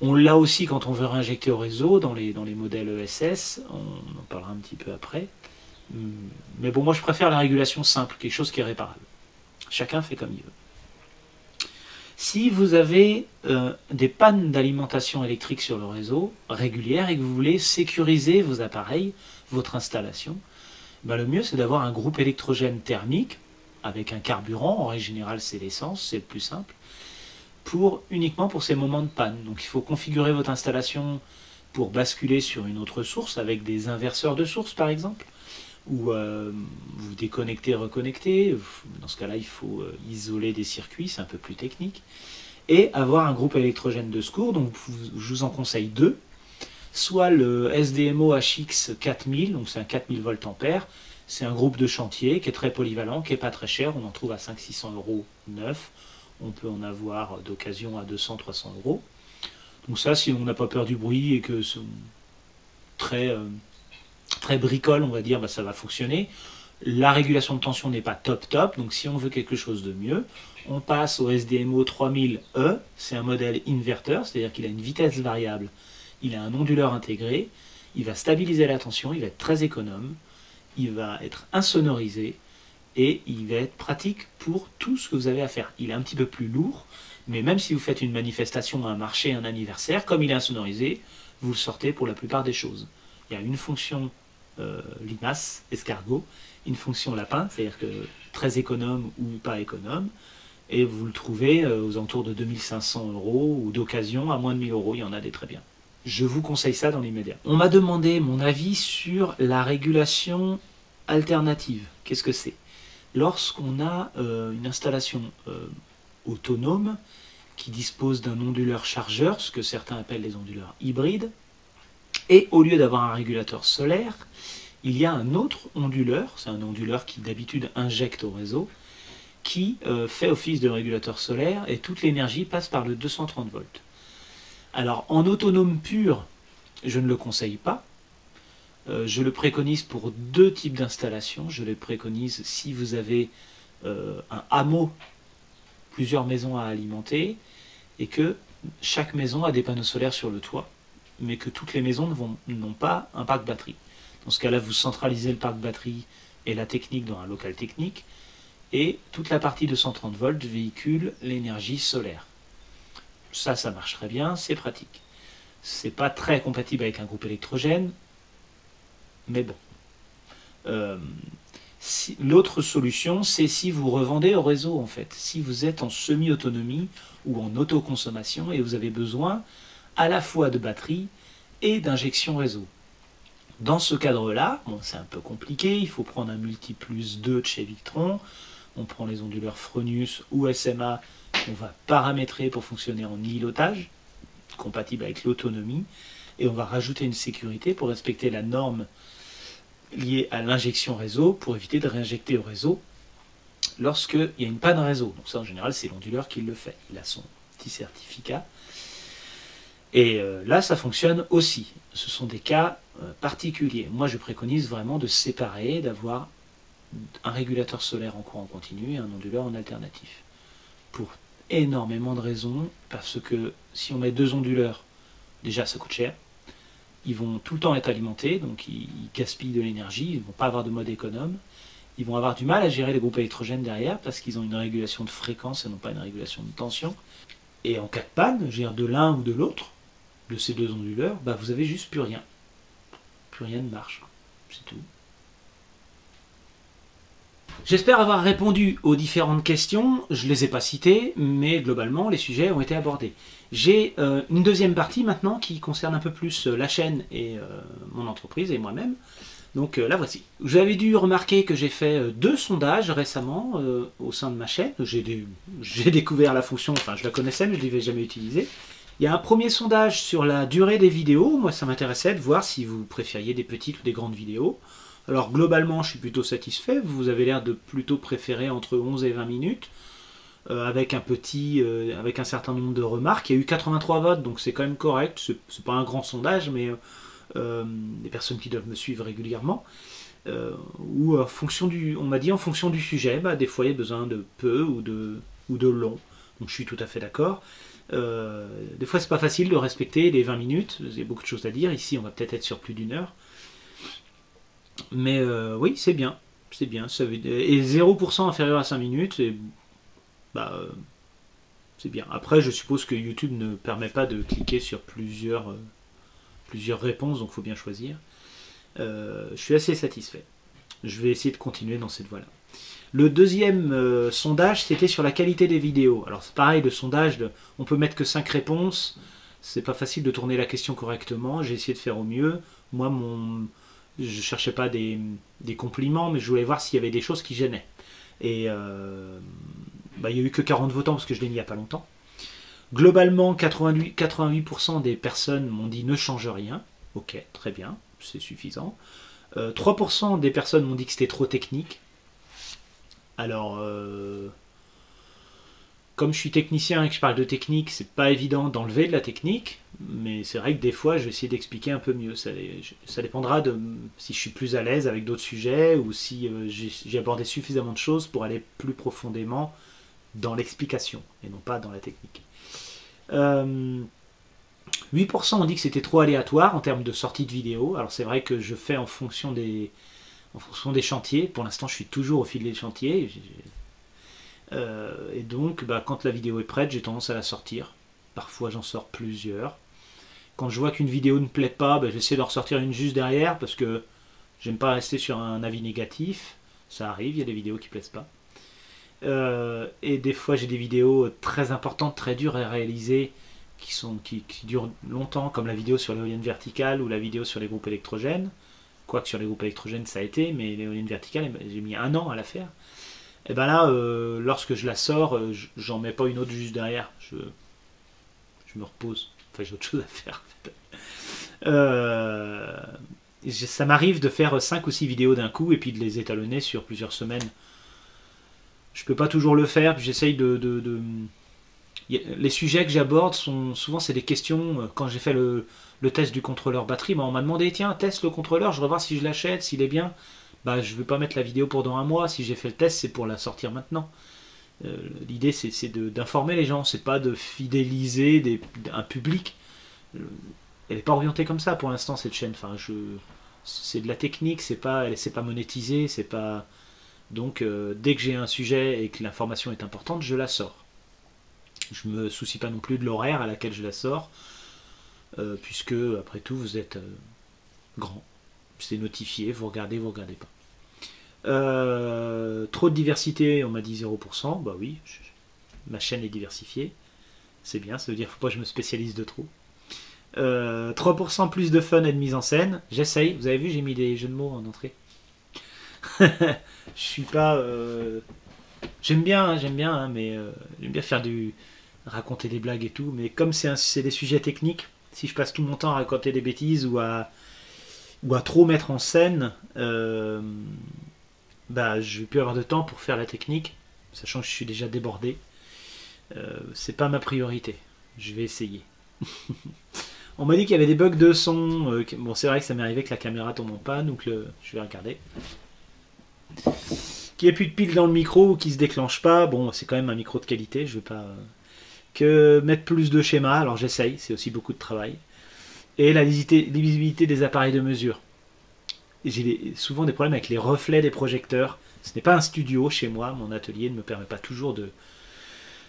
Speaker 1: On l'a aussi quand on veut réinjecter au réseau, dans les modèles ESS. On en parlera un petit peu après. Mais bon, moi je préfère la régulation simple, quelque chose qui est réparable. Chacun fait comme il veut. Si vous avez des pannes d'alimentation électrique sur le réseau régulières et que vous voulez sécuriser vos appareils, votre installation, ben le mieux c'est d'avoir un groupe électrogène thermique avec un carburant. En règle générale c'est l'essence, c'est le plus simple, uniquement pour ces moments de panne. Donc il faut configurer votre installation pour basculer sur une autre source avec des inverseurs de source par exemple, ou vous déconnectez, reconnectez. Dans ce cas-là, il faut isoler des circuits, c'est un peu plus technique. Et avoir un groupe électrogène de secours, donc je vous en conseille deux. Soit le SDMO HX 4000, donc c'est un 4000 volts ampères. C'est un groupe de chantier qui est très polyvalent, qui n'est pas très cher. On en trouve à 500-600 euros neuf. On peut en avoir d'occasion à 200-300 euros. Donc ça, si on n'a pas peur du bruit et que c'est très bricole, on va dire, bah, ça va fonctionner. La régulation de tension n'est pas top, donc si on veut quelque chose de mieux, on passe au SDMO 3000E, c'est un modèle inverteur, c'est-à-dire qu'il a une vitesse variable, il a un onduleur intégré, il va stabiliser la tension, il va être très économe, il va être insonorisé, et il va être pratique pour tout ce que vous avez à faire. Il est un petit peu plus lourd, mais même si vous faites une manifestation, un marché, un anniversaire, comme il est insonorisé, vous le sortez pour la plupart des choses. Il y a une fonction limace, escargot, une fonction lapin, c'est-à-dire que très économe ou pas économe, et vous le trouvez aux alentours de 2500 euros ou d'occasion à moins de 1000 euros, il y en a des très bien. Je vous conseille ça dans l'immédiat. On m'a demandé mon avis sur la régulation alternative. Qu'est-ce que c'est? Lorsqu'on a une installation autonome qui dispose d'un onduleur chargeur, ce que certains appellent les onduleurs hybrides. Et au lieu d'avoir un régulateur solaire, il y a un autre onduleur, c'est un onduleur qui d'habitude injecte au réseau, qui fait office de régulateur solaire et toute l'énergie passe par le 230 volts. Alors en autonome pur, je ne le conseille pas. Je le préconise pour deux types d'installations. Je le préconise si vous avez un hameau, plusieurs maisons à alimenter, et que chaque maison a des panneaux solaires sur le toit, mais que toutes les maisons n'ont pas un parc batterie. Dans ce cas-là, vous centralisez le parc batterie et la technique dans un local technique, et toute la partie de 130 volts véhicule l'énergie solaire. Ça marche très bien, c'est pratique. C'est pas très compatible avec un groupe électrogène, mais bon. L'autre solution, c'est si vous revendez au réseau, en fait. Si vous êtes en semi-autonomie ou en autoconsommation et vous avez besoin à la fois de batterie et d'injection réseau. Dans ce cadre-là, bon, c'est un peu compliqué, il faut prendre un multiplus 2 de chez Victron, on prend les onduleurs Fronius ou SMA qu'on va paramétrer pour fonctionner en îlotage, compatible avec l'autonomie, et on va rajouter une sécurité pour respecter la norme liée à l'injection réseau, pour éviter de réinjecter au réseau lorsqu'il y a une panne réseau. Donc ça, en général, c'est l'onduleur qui le fait. Il a son petit certificat. Et là, ça fonctionne aussi. Ce sont des cas particuliers. Moi, je préconise vraiment de séparer, d'avoir un régulateur solaire en courant continu et un onduleur en alternatif. Pour énormément de raisons, parce que si on met deux onduleurs, déjà ça coûte cher, ils vont tout le temps être alimentés, donc ils gaspillent de l'énergie, ils ne vont pas avoir de mode économe, ils vont avoir du mal à gérer les groupes électrogènes derrière, parce qu'ils ont une régulation de fréquence et non pas une régulation de tension. Et en cas de panne, de l'un ou de l'autre, de ces deux onduleurs, bah vous avez juste plus rien. Plus rien ne marche. C'est tout. J'espère avoir répondu aux différentes questions. Je ne les ai pas citées, mais globalement, les sujets ont été abordés. J'ai une deuxième partie maintenant qui concerne un peu plus la chaîne et mon entreprise et moi-même. Donc la voici. Vous avez dû remarquer que j'ai fait deux sondages récemment au sein de ma chaîne. J'ai découvert la fonction, enfin je la connaissais mais je ne l'avais jamais utilisée. Il y a un premier sondage sur la durée des vidéos. Moi ça m'intéressait de voir si vous préfériez des petites ou des grandes vidéos. Alors globalement je suis plutôt satisfait. Vous avez l'air de plutôt préférer entre 11 et 20 minutes. Avec un certain nombre de remarques. Il y a eu 83 votes, donc c'est quand même correct. C'est pas un grand sondage, mais des personnes qui doivent me suivre régulièrement. Ou on m'a dit en fonction du sujet, bah, des fois il y a besoin de peu ou de long. Donc je suis tout à fait d'accord. Des fois c'est pas facile de respecter les 20 minutes. Il y a beaucoup de choses à dire. Ici on va peut-être être sur plus d'une heure. Mais oui, c'est bien. C'est bien. Et 0% inférieur à 5 minutes, c'est bien. Après, je suppose que YouTube ne permet pas de cliquer sur plusieurs réponses, donc il faut bien choisir. Je suis assez satisfait. Je vais essayer de continuer dans cette voie-là. Le deuxième sondage, c'était sur la qualité des vidéos. Alors c'est pareil, le sondage, on peut mettre que 5 réponses. C'est pas facile de tourner la question correctement. J'ai essayé de faire au mieux. Moi, je cherchais pas des compliments, mais je voulais voir s'il y avait des choses qui gênaient. Et il n'y a eu que 40 votants parce que je l'ai mis il n'y a pas longtemps. Globalement, 88% des personnes m'ont dit ne change rien. Ok, très bien, c'est suffisant. 3% des personnes m'ont dit que c'était trop technique. Alors, comme je suis technicien et que je parle de technique, c'est pas évident d'enlever de la technique, mais c'est vrai que des fois, je vais essayer d'expliquer un peu mieux. Ça dépendra de si je suis plus à l'aise avec d'autres sujets ou si j'ai abordé suffisamment de choses pour aller plus profondément dans l'explication et non pas dans la technique. 8% ont dit que c'était trop aléatoire en termes de sortie de vidéo. Alors c'est vrai que je fais en fonction des chantiers. Pour l'instant, je suis toujours au fil des chantiers. Et donc, quand la vidéo est prête, j'ai tendance à la sortir. Parfois, j'en sors plusieurs. Quand je vois qu'une vidéo ne plaît pas, j'essaie d'en ressortir une juste derrière parce que j'aime pas rester sur un avis négatif. Ça arrive, il y a des vidéos qui plaisent pas. Et des fois, j'ai des vidéos très importantes, très dures à réaliser, qui durent longtemps, comme la vidéo sur l'éolienne verticale ou la vidéo sur les groupes électrogènes. Quoique sur les groupes électrogènes, ça a été, mais l'éolienne verticale, j'ai mis 1 an à la faire. Et là, lorsque je la sors, j'en mets pas une autre juste derrière. je me repose. Enfin, j'ai autre chose à faire. Ça m'arrive de faire 5 ou 6 vidéos d'un coup et puis de les étalonner sur plusieurs semaines. Je peux pas toujours le faire, puis j'essaye Les sujets que j'aborde sont souvent c'est des questions. Quand j'ai fait le test du contrôleur batterie, on m'a demandé tiens, teste le contrôleur, je vais voir si je l'achète, s'il est bien. Bah, je ne vais pas mettre la vidéo pour dans un mois. Si j'ai fait le test, c'est pour la sortir maintenant. L'idée, c'est d'informer les gens, c'est pas de fidéliser un public. Elle n'est pas orientée comme ça pour l'instant, cette chaîne. Enfin, c'est de la technique, c'est pas monétisé, c'est pas. Donc, dès que j'ai un sujet et que l'information est importante, je la sors. Je me soucie pas non plus de l'horaire à laquelle je la sors, puisque après tout, vous êtes grand. C'est notifié, vous regardez pas. Trop de diversité, on m'a dit 0%. Bah oui, ma chaîne est diversifiée. C'est bien, ça veut dire qu'il ne faut pas que je me spécialise de trop. 3% plus de fun et de mise en scène. J'essaye. Vous avez vu, j'ai mis des jeux de mots en entrée. Je suis pas. J'aime bien, mais j'aime bien raconter des blagues et tout. Mais comme c'est des sujets techniques, si je passe tout mon temps à raconter des bêtises ou à trop mettre en scène, bah, je vais plus avoir de temps pour faire la technique, sachant que je suis déjà débordé. C'est pas ma priorité. Je vais essayer. On m'a dit qu'il y avait des bugs de son. Bon, c'est vrai que ça m'est arrivé que la caméra tombe en panne ou que je vais regarder. Qu'il n'y ait plus de pile dans le micro ou qu'il se déclenche pas. Bon, c'est quand même un micro de qualité. Je vais pas que mettre plus de schémas. Alors j'essaye. C'est aussi beaucoup de travail. Et la lisibilité des appareils de mesure. J'ai souvent des problèmes avec les reflets des projecteurs. Ce n'est pas un studio chez moi. Mon atelier ne me permet pas toujours de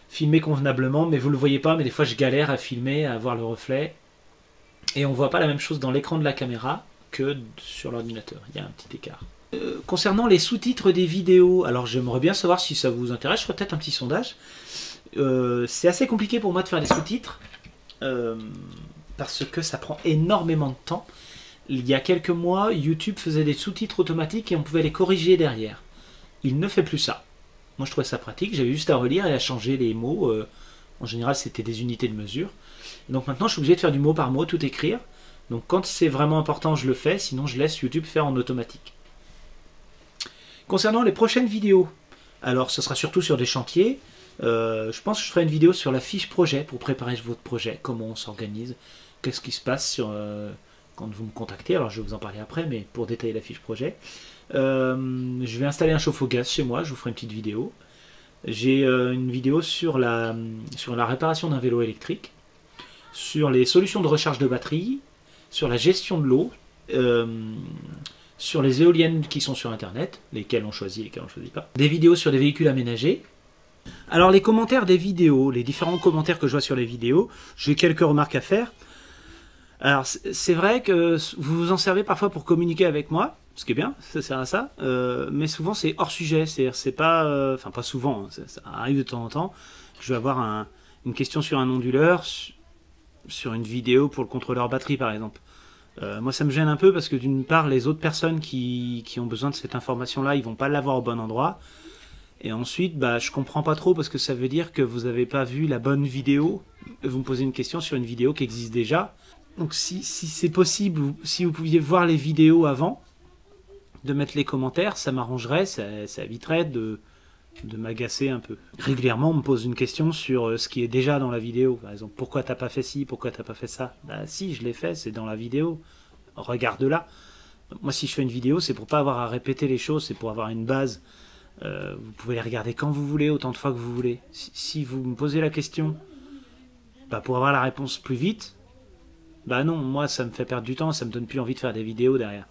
Speaker 1: filmer convenablement. Mais vous ne le voyez pas. Mais des fois, je galère à filmer, à voir le reflet. Et on ne voit pas la même chose dans l'écran de la caméra que sur l'ordinateur. Il y a un petit écart. Concernant les sous-titres des vidéos, alors j'aimerais bien savoir si ça vous intéresse. Je ferai peut-être un petit sondage. C'est assez compliqué pour moi de faire des sous-titres. Parce que ça prend énormément de temps. Il y a quelques mois, YouTube faisait des sous-titres automatiques et on pouvait les corriger derrière. Il ne fait plus ça. Moi, je trouvais ça pratique. J'avais juste à relire et à changer les mots. En général, c'était des unités de mesure. Et donc maintenant, je suis obligé de faire du mot par mot, tout écrire. Donc quand c'est vraiment important, je le fais. Sinon, je laisse YouTube faire en automatique. Concernant les prochaines vidéos, alors ce sera surtout sur des chantiers. Je pense que je ferai une vidéo sur la fiche projet pour préparer votre projet. Comment on s'organise. Qu'est-ce qui se passe quand vous me contactez. Alors je vais vous en parler après, mais pour détailler la fiche projet. Je vais installer un chauffe-eau gaz chez moi. Je vous ferai une petite vidéo. J'ai une vidéo sur la réparation d'un vélo électrique, sur les solutions de recharge de batterie, sur la gestion de l'eau, sur les éoliennes qui sont sur Internet, lesquelles on choisit et lesquelles on ne choisit pas. Des vidéos sur des véhicules aménagés. Alors les commentaires des vidéos, les différents commentaires que je vois sur les vidéos, j'ai quelques remarques à faire. Alors c'est vrai que vous vous en servez parfois pour communiquer avec moi, ce qui est bien, ça sert à ça, mais souvent c'est hors sujet, c'est pas, enfin pas souvent, hein, ça arrive de temps en temps, je vais avoir une question sur un onduleur, sur une vidéo pour le contrôleur batterie par exemple. Moi ça me gêne un peu parce que d'une part les autres personnes qui ont besoin de cette information là, ils vont pas l'avoir au bon endroit, et ensuite bah, je comprends pas trop parce que ça veut dire que vous n'avez pas vu la bonne vidéo, vous me posez une question sur une vidéo qui existe déjà. Donc si c'est possible, si vous pouviez voir les vidéos avant, de mettre les commentaires, ça m'arrangerait, ça éviterait de m'agacer un peu. Régulièrement, on me pose une question sur ce qui est déjà dans la vidéo. Par exemple, pourquoi t'as pas fait ci, pourquoi t'as pas fait ça? Bah si, je l'ai fait, c'est dans la vidéo. Regarde-la. Moi, si je fais une vidéo, c'est pour pas avoir à répéter les choses, c'est pour avoir une base. Vous pouvez les regarder quand vous voulez, autant de fois que vous voulez. Si vous me posez la question, bah, pour avoir la réponse plus vite, bah non, moi ça me fait perdre du temps, ça me donne plus envie de faire des vidéos derrière.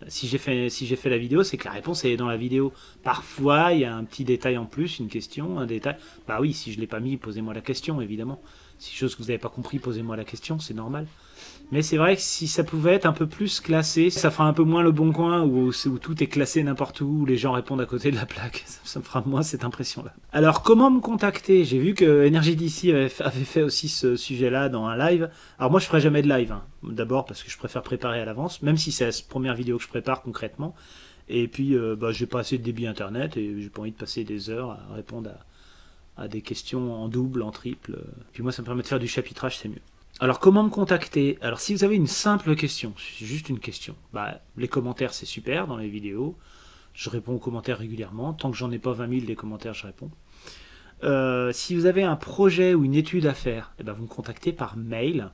Speaker 1: Si j'ai fait la vidéo, c'est que la réponse est dans la vidéo. Parfois, il y a un petit détail en plus, une question, un détail. Bah oui, si je ne l'ai pas mis, posez-moi la question, évidemment. Si chose que vous n'avez pas compris, posez-moi la question, c'est normal. Mais c'est vrai que si ça pouvait être un peu plus classé, ça fera un peu moins le bon coin où tout est classé n'importe où les gens répondent à côté de la plaque. Ça me fera moins cette impression-là. Alors, comment me contacter? J'ai vu que Energy DC avait fait aussi ce sujet-là dans un live. Alors moi, je ferai jamais de live. Hein. D'abord parce que je préfère préparer à l'avance, même si c'est la première vidéo que je prépare concrètement. Et puis, bah, j'ai pas assez de débit internet et j'ai pas envie de passer des heures à répondre à des questions en double, en triple. Puis moi, ça me permet de faire du chapitrage, c'est mieux. Alors, comment me contacter? Alors, si vous avez une simple question, juste une question, les commentaires, c'est super dans les vidéos. Je réponds aux commentaires régulièrement. Tant que j'en ai pas 20 000 des commentaires, je réponds. Si vous avez un projet ou une étude à faire, vous me contactez par mail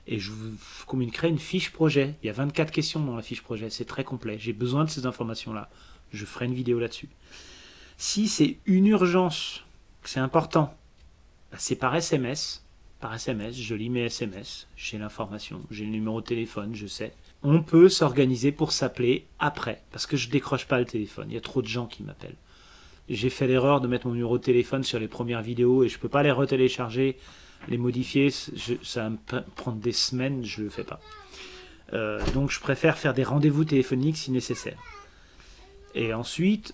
Speaker 1: et je vous communiquerai une fiche projet. Il y a 24 questions dans la fiche projet, c'est très complet. J'ai besoin de ces informations-là. Je ferai une vidéo là-dessus. Si c'est une urgence, c'est important, c'est par SMS. Par SMS, je lis mes SMS, j'ai l'information, j'ai le numéro de téléphone, je sais. On peut s'organiser pour s'appeler après, parce que je décroche pas le téléphone. Il y a trop de gens qui m'appellent. J'ai fait l'erreur de mettre mon numéro de téléphone sur les premières vidéos et je peux pas les retélécharger, les modifier. Ça va me prendre des semaines, je le fais pas. Donc je préfère faire des rendez-vous téléphoniques si nécessaire. Et ensuite,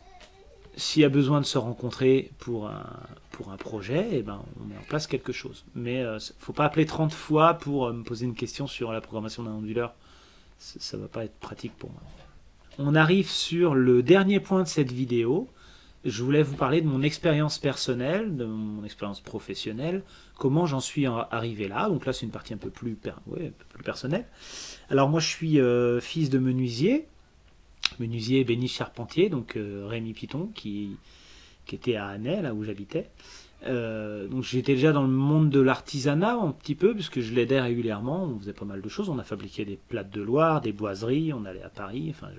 Speaker 1: s'il y a besoin de se rencontrer pour un projet, on met en place quelque chose. Mais faut pas appeler 30 fois pour me poser une question sur la programmation d'un onduleur. Ça va pas être pratique pour moi. On arrive sur le dernier point de cette vidéo. Je voulais vous parler de mon expérience personnelle, de mon expérience professionnelle, comment j'en suis arrivé là. Donc là, c'est une partie un peu plus personnelle. Alors moi, je suis fils de menuisier béniche charpentier, donc Rémi Piton, qui était à Annay, là où j'habitais. Donc j'étais déjà dans le monde de l'artisanat un petit peu, puisque je l'aidais régulièrement, on faisait pas mal de choses, on a fabriqué des plates de Loire, des boiseries, on allait à Paris, enfin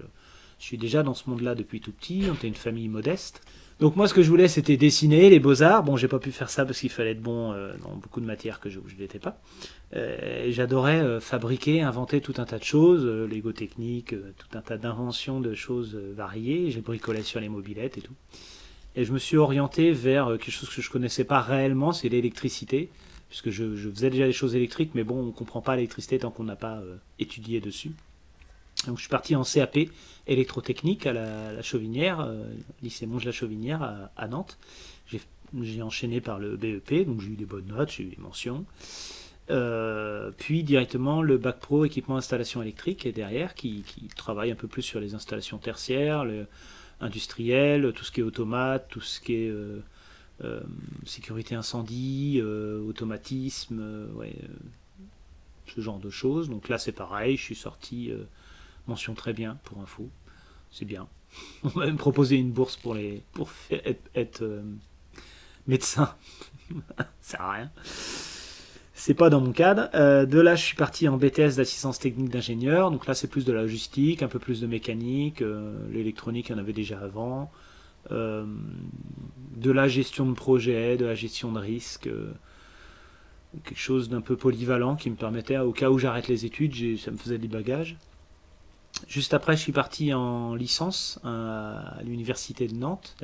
Speaker 1: je suis déjà dans ce monde-là depuis tout petit, on était une famille modeste. Donc moi ce que je voulais c'était dessiner, les beaux-arts, bon j'ai pas pu faire ça parce qu'il fallait être bon dans beaucoup de matières que je n'étais pas. J'adorais fabriquer, inventer tout un tas de choses, Lego technique, tout un tas d'inventions de choses variées, j'ai bricolé sur les mobylettes et tout. Et je me suis orienté vers quelque chose que je connaissais pas réellement, c'est l'électricité, puisque je faisais déjà des choses électriques, mais bon on comprend pas l'électricité tant qu'on n'a pas étudié dessus. Donc je suis parti en CAP électrotechnique à la Chauvinière, lycée Monge-la-Chauvinière à Nantes. J'ai enchaîné par le BEP, donc j'ai eu des bonnes notes, j'ai eu des mentions. Puis directement le bac pro équipement installation électrique et derrière qui travaille un peu plus sur les installations tertiaires, industrielles, tout ce qui est automate, tout ce qui est sécurité incendie, automatisme, ce genre de choses. Donc là c'est pareil, je suis sorti... mention très bien pour info, c'est bien. On m'a même proposé une bourse pour être médecin. Ça sert à rien. C'est pas dans mon cadre. De là, je suis parti en BTS d'assistance technique d'ingénieur. Donc là, c'est plus de la logistique, un peu plus de mécanique. L'électronique, il y en avait déjà avant. De la gestion de projet, de la gestion de risque. Quelque chose d'un peu polyvalent qui me permettait, au cas où j'arrête les études, ça me faisait du bagage. Juste après, je suis parti en licence à l'université de Nantes,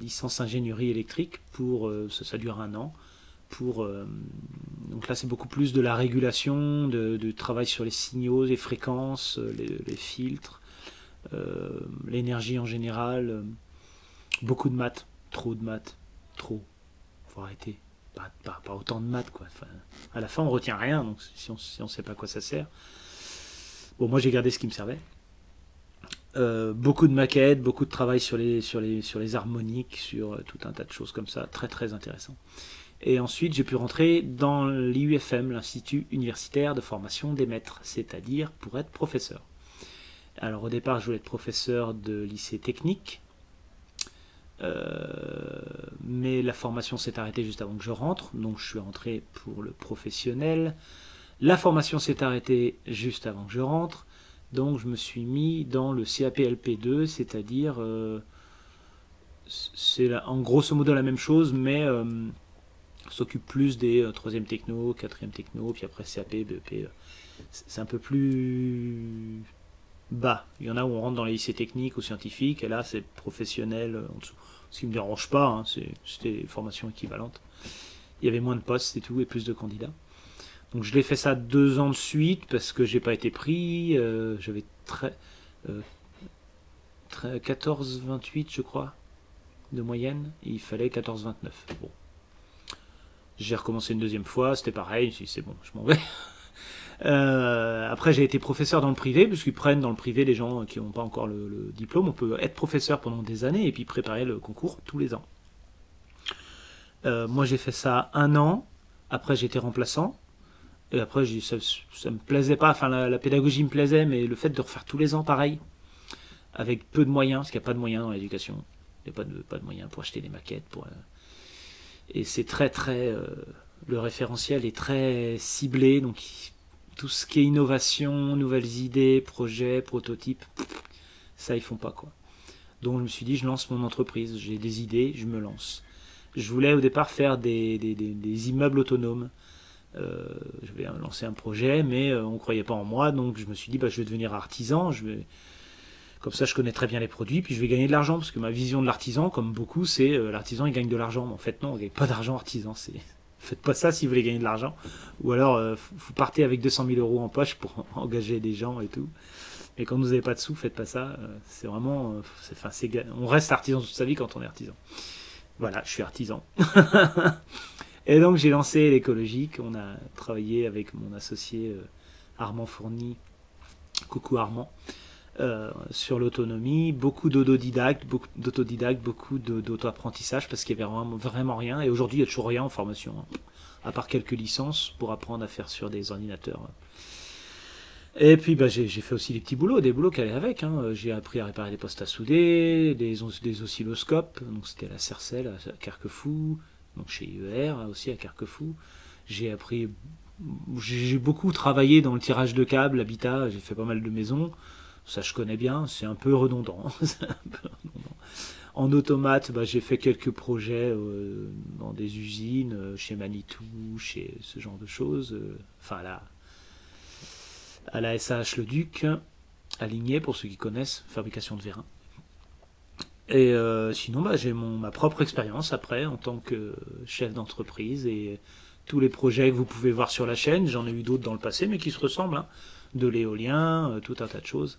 Speaker 1: licence ingénierie électrique, ça dure 1 an. Donc là, c'est beaucoup plus de la régulation, de travail sur les signaux, les fréquences, les filtres, l'énergie en général, beaucoup de maths, trop de maths, trop, faut arrêter, pas autant de maths quoi. Enfin, à la fin, on retient rien, donc si on sait pas à quoi ça sert. Bon, moi j'ai gardé ce qui me servait. Beaucoup de maquettes, beaucoup de travail sur les harmoniques, sur tout un tas de choses comme ça, très très intéressant. Et ensuite j'ai pu rentrer dans l'IUFM, l'Institut Universitaire de Formation des Maîtres, c'est-à-dire pour être professeur. Alors au départ je voulais être professeur de lycée technique, mais la formation s'est arrêtée juste avant que je rentre, donc je suis rentré pour le professionnel. La formation s'est arrêtée juste avant que je rentre, donc je me suis mis dans le CAP-LP2, c'est-à-dire, c'est en grosso modo la même chose, mais on s'occupe plus des 3e techno, 4e techno, puis après CAP, BEP, c'est un peu plus bas. Il y en a où on rentre dans les lycées techniques ou scientifiques, et là c'est professionnel en dessous. Ce qui ne me dérange pas, hein, c'était des formations équivalentes. Il y avait moins de postes et tout, et plus de candidats. Donc je l'ai fait ça 2 ans de suite parce que j'ai pas été pris. J'avais 14,28 je crois de moyenne. Et il fallait 14,29. Bon. J'ai recommencé une 2e fois, c'était pareil. C'est bon, je m'en vais. Après j'ai été professeur dans le privé, puisqu'ils prennent dans le privé les gens qui n'ont pas encore le diplôme. On peut être professeur pendant des années et puis préparer le concours tous les ans. Moi, j'ai fait ça 1 an. Après, j'étais remplaçant. Et après, ça me plaisait pas. Enfin, la pédagogie me plaisait, mais le fait de refaire tous les ans pareil, avec peu de moyens, parce qu'il n'y a pas de moyens dans l'éducation. Il n'y a pas de moyens pour acheter des maquettes. Et c'est le référentiel est très ciblé. Donc, tout ce qui est innovation, nouvelles idées, projets, prototypes, ça, ils font pas, quoi. Donc, je me suis dit, je lance mon entreprise. J'ai des idées, je me lance. Je voulais au départ faire des immeubles autonomes. Je vais lancer un projet, mais on ne croyait pas en moi, donc je me suis dit, bah, je vais devenir artisan. Comme ça, je connais très bien les produits, puis je vais gagner de l'argent, parce que ma vision de l'artisan, comme beaucoup, c'est l'artisan, il gagne de l'argent. Mais en fait, non, on ne gagne pas d'argent artisan. Faites pas ça si vous voulez gagner de l'argent. Ou alors, vous partez avec 200 000 euros en poche pour engager des gens et tout. Et quand vous n'avez pas de sous, faites pas ça. C'est vraiment... on reste artisan toute sa vie quand on est artisan. Voilà, je suis artisan. Et donc j'ai lancé l'écologique. On a travaillé avec mon associé Armand Fourny, coucou Armand, sur l'autonomie. Beaucoup d'autodidactes, beaucoup d'auto-apprentissage parce qu'il n'y avait vraiment rien. Et aujourd'hui il n'y a toujours rien en formation, hein, à part quelques licences pour apprendre à faire sur des ordinateurs. Et puis bah, j'ai fait aussi des petits boulots, des boulots qui allaient avec. Hein. J'ai appris à réparer des postes à souder, des oscilloscopes. Donc c'était la Cercel à Carquefou, donc chez IER aussi à Carquefou. J'ai appris, j'ai beaucoup travaillé dans le tirage de câbles, l'habitat. J'ai fait pas mal de maisons. Ça je connais bien. C'est un peu redondant. En automate, bah, j'ai fait quelques projets dans des usines, chez Manitou, chez ce genre de choses. Enfin là à la SAH Le Duc, à Ligné, pour ceux qui connaissent, fabrication de vérin. Et sinon, bah, j'ai ma propre expérience après en tant que chef d'entreprise et tous les projets que vous pouvez voir sur la chaîne, j'en ai eu d'autres dans le passé, mais qui se ressemblent, hein, de l'éolien, tout un tas de choses.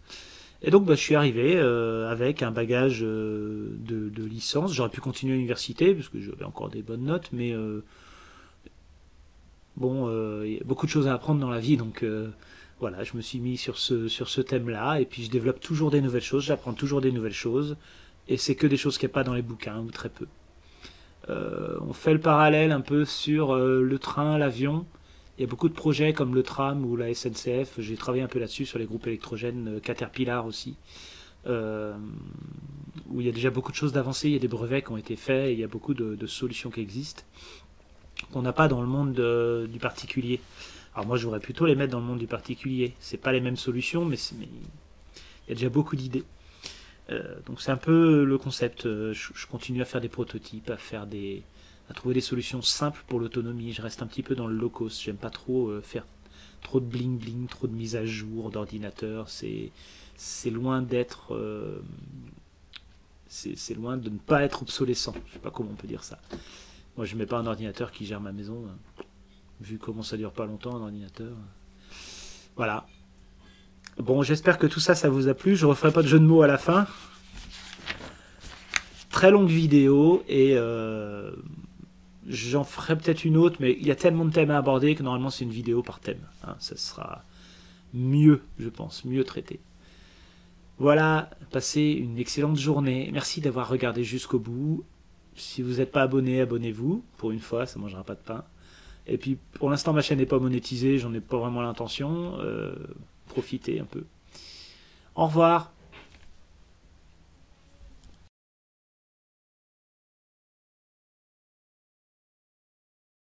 Speaker 1: Et donc, bah, je suis arrivé avec un bagage de licence. J'aurais pu continuer à l'université, parce que j'avais encore des bonnes notes, mais bon, il y a beaucoup de choses à apprendre dans la vie, donc voilà, je me suis mis sur ce thème-là, et puis je développe toujours des nouvelles choses, j'apprends toujours des nouvelles choses, et c'est que des choses qu'il n'y a pas dans les bouquins, ou très peu. On fait le parallèle un peu sur le train, l'avion. Il y a beaucoup de projets comme le tram ou la SNCF, j'ai travaillé un peu là-dessus sur les groupes électrogènes, Caterpillar aussi, euh, où il y a déjà beaucoup de choses d'avancées, il y a des brevets qui ont été faits, il y a beaucoup de solutions qui existent, qu'on n'a pas dans le monde du particulier. Alors moi j'aurais plutôt les mettre dans le monde du particulier. C'est pas les mêmes solutions, mais il y a déjà beaucoup d'idées. Donc c'est un peu le concept. Je continue à faire des prototypes, à trouver des solutions simples pour l'autonomie. Je reste un petit peu dans le low cost. J'aime pas trop faire trop de bling bling, trop de mise à jour d'ordinateur. C'est loin d'être, c'est loin de ne pas être obsolescent. Je sais pas comment on peut dire ça. Moi je mets pas un ordinateur qui gère ma maison. Vu comment ça dure pas longtemps un ordinateur. Voilà. Bon, j'espère que tout ça, ça vous a plu. Je ne referai pas de jeu de mots à la fin. Très longue vidéo et j'en ferai peut-être une autre, mais il y a tellement de thèmes à aborder que normalement c'est une vidéo par thème. Hein, ça sera mieux, je pense, mieux traité. Voilà, passez une excellente journée. Merci d'avoir regardé jusqu'au bout. Si vous n'êtes pas abonné, abonnez-vous. Pour une fois, ça ne mangera pas de pain. Et puis pour l'instant ma chaîne n'est pas monétisée, j'en ai pas vraiment l'intention. Profitez un peu. Au revoir.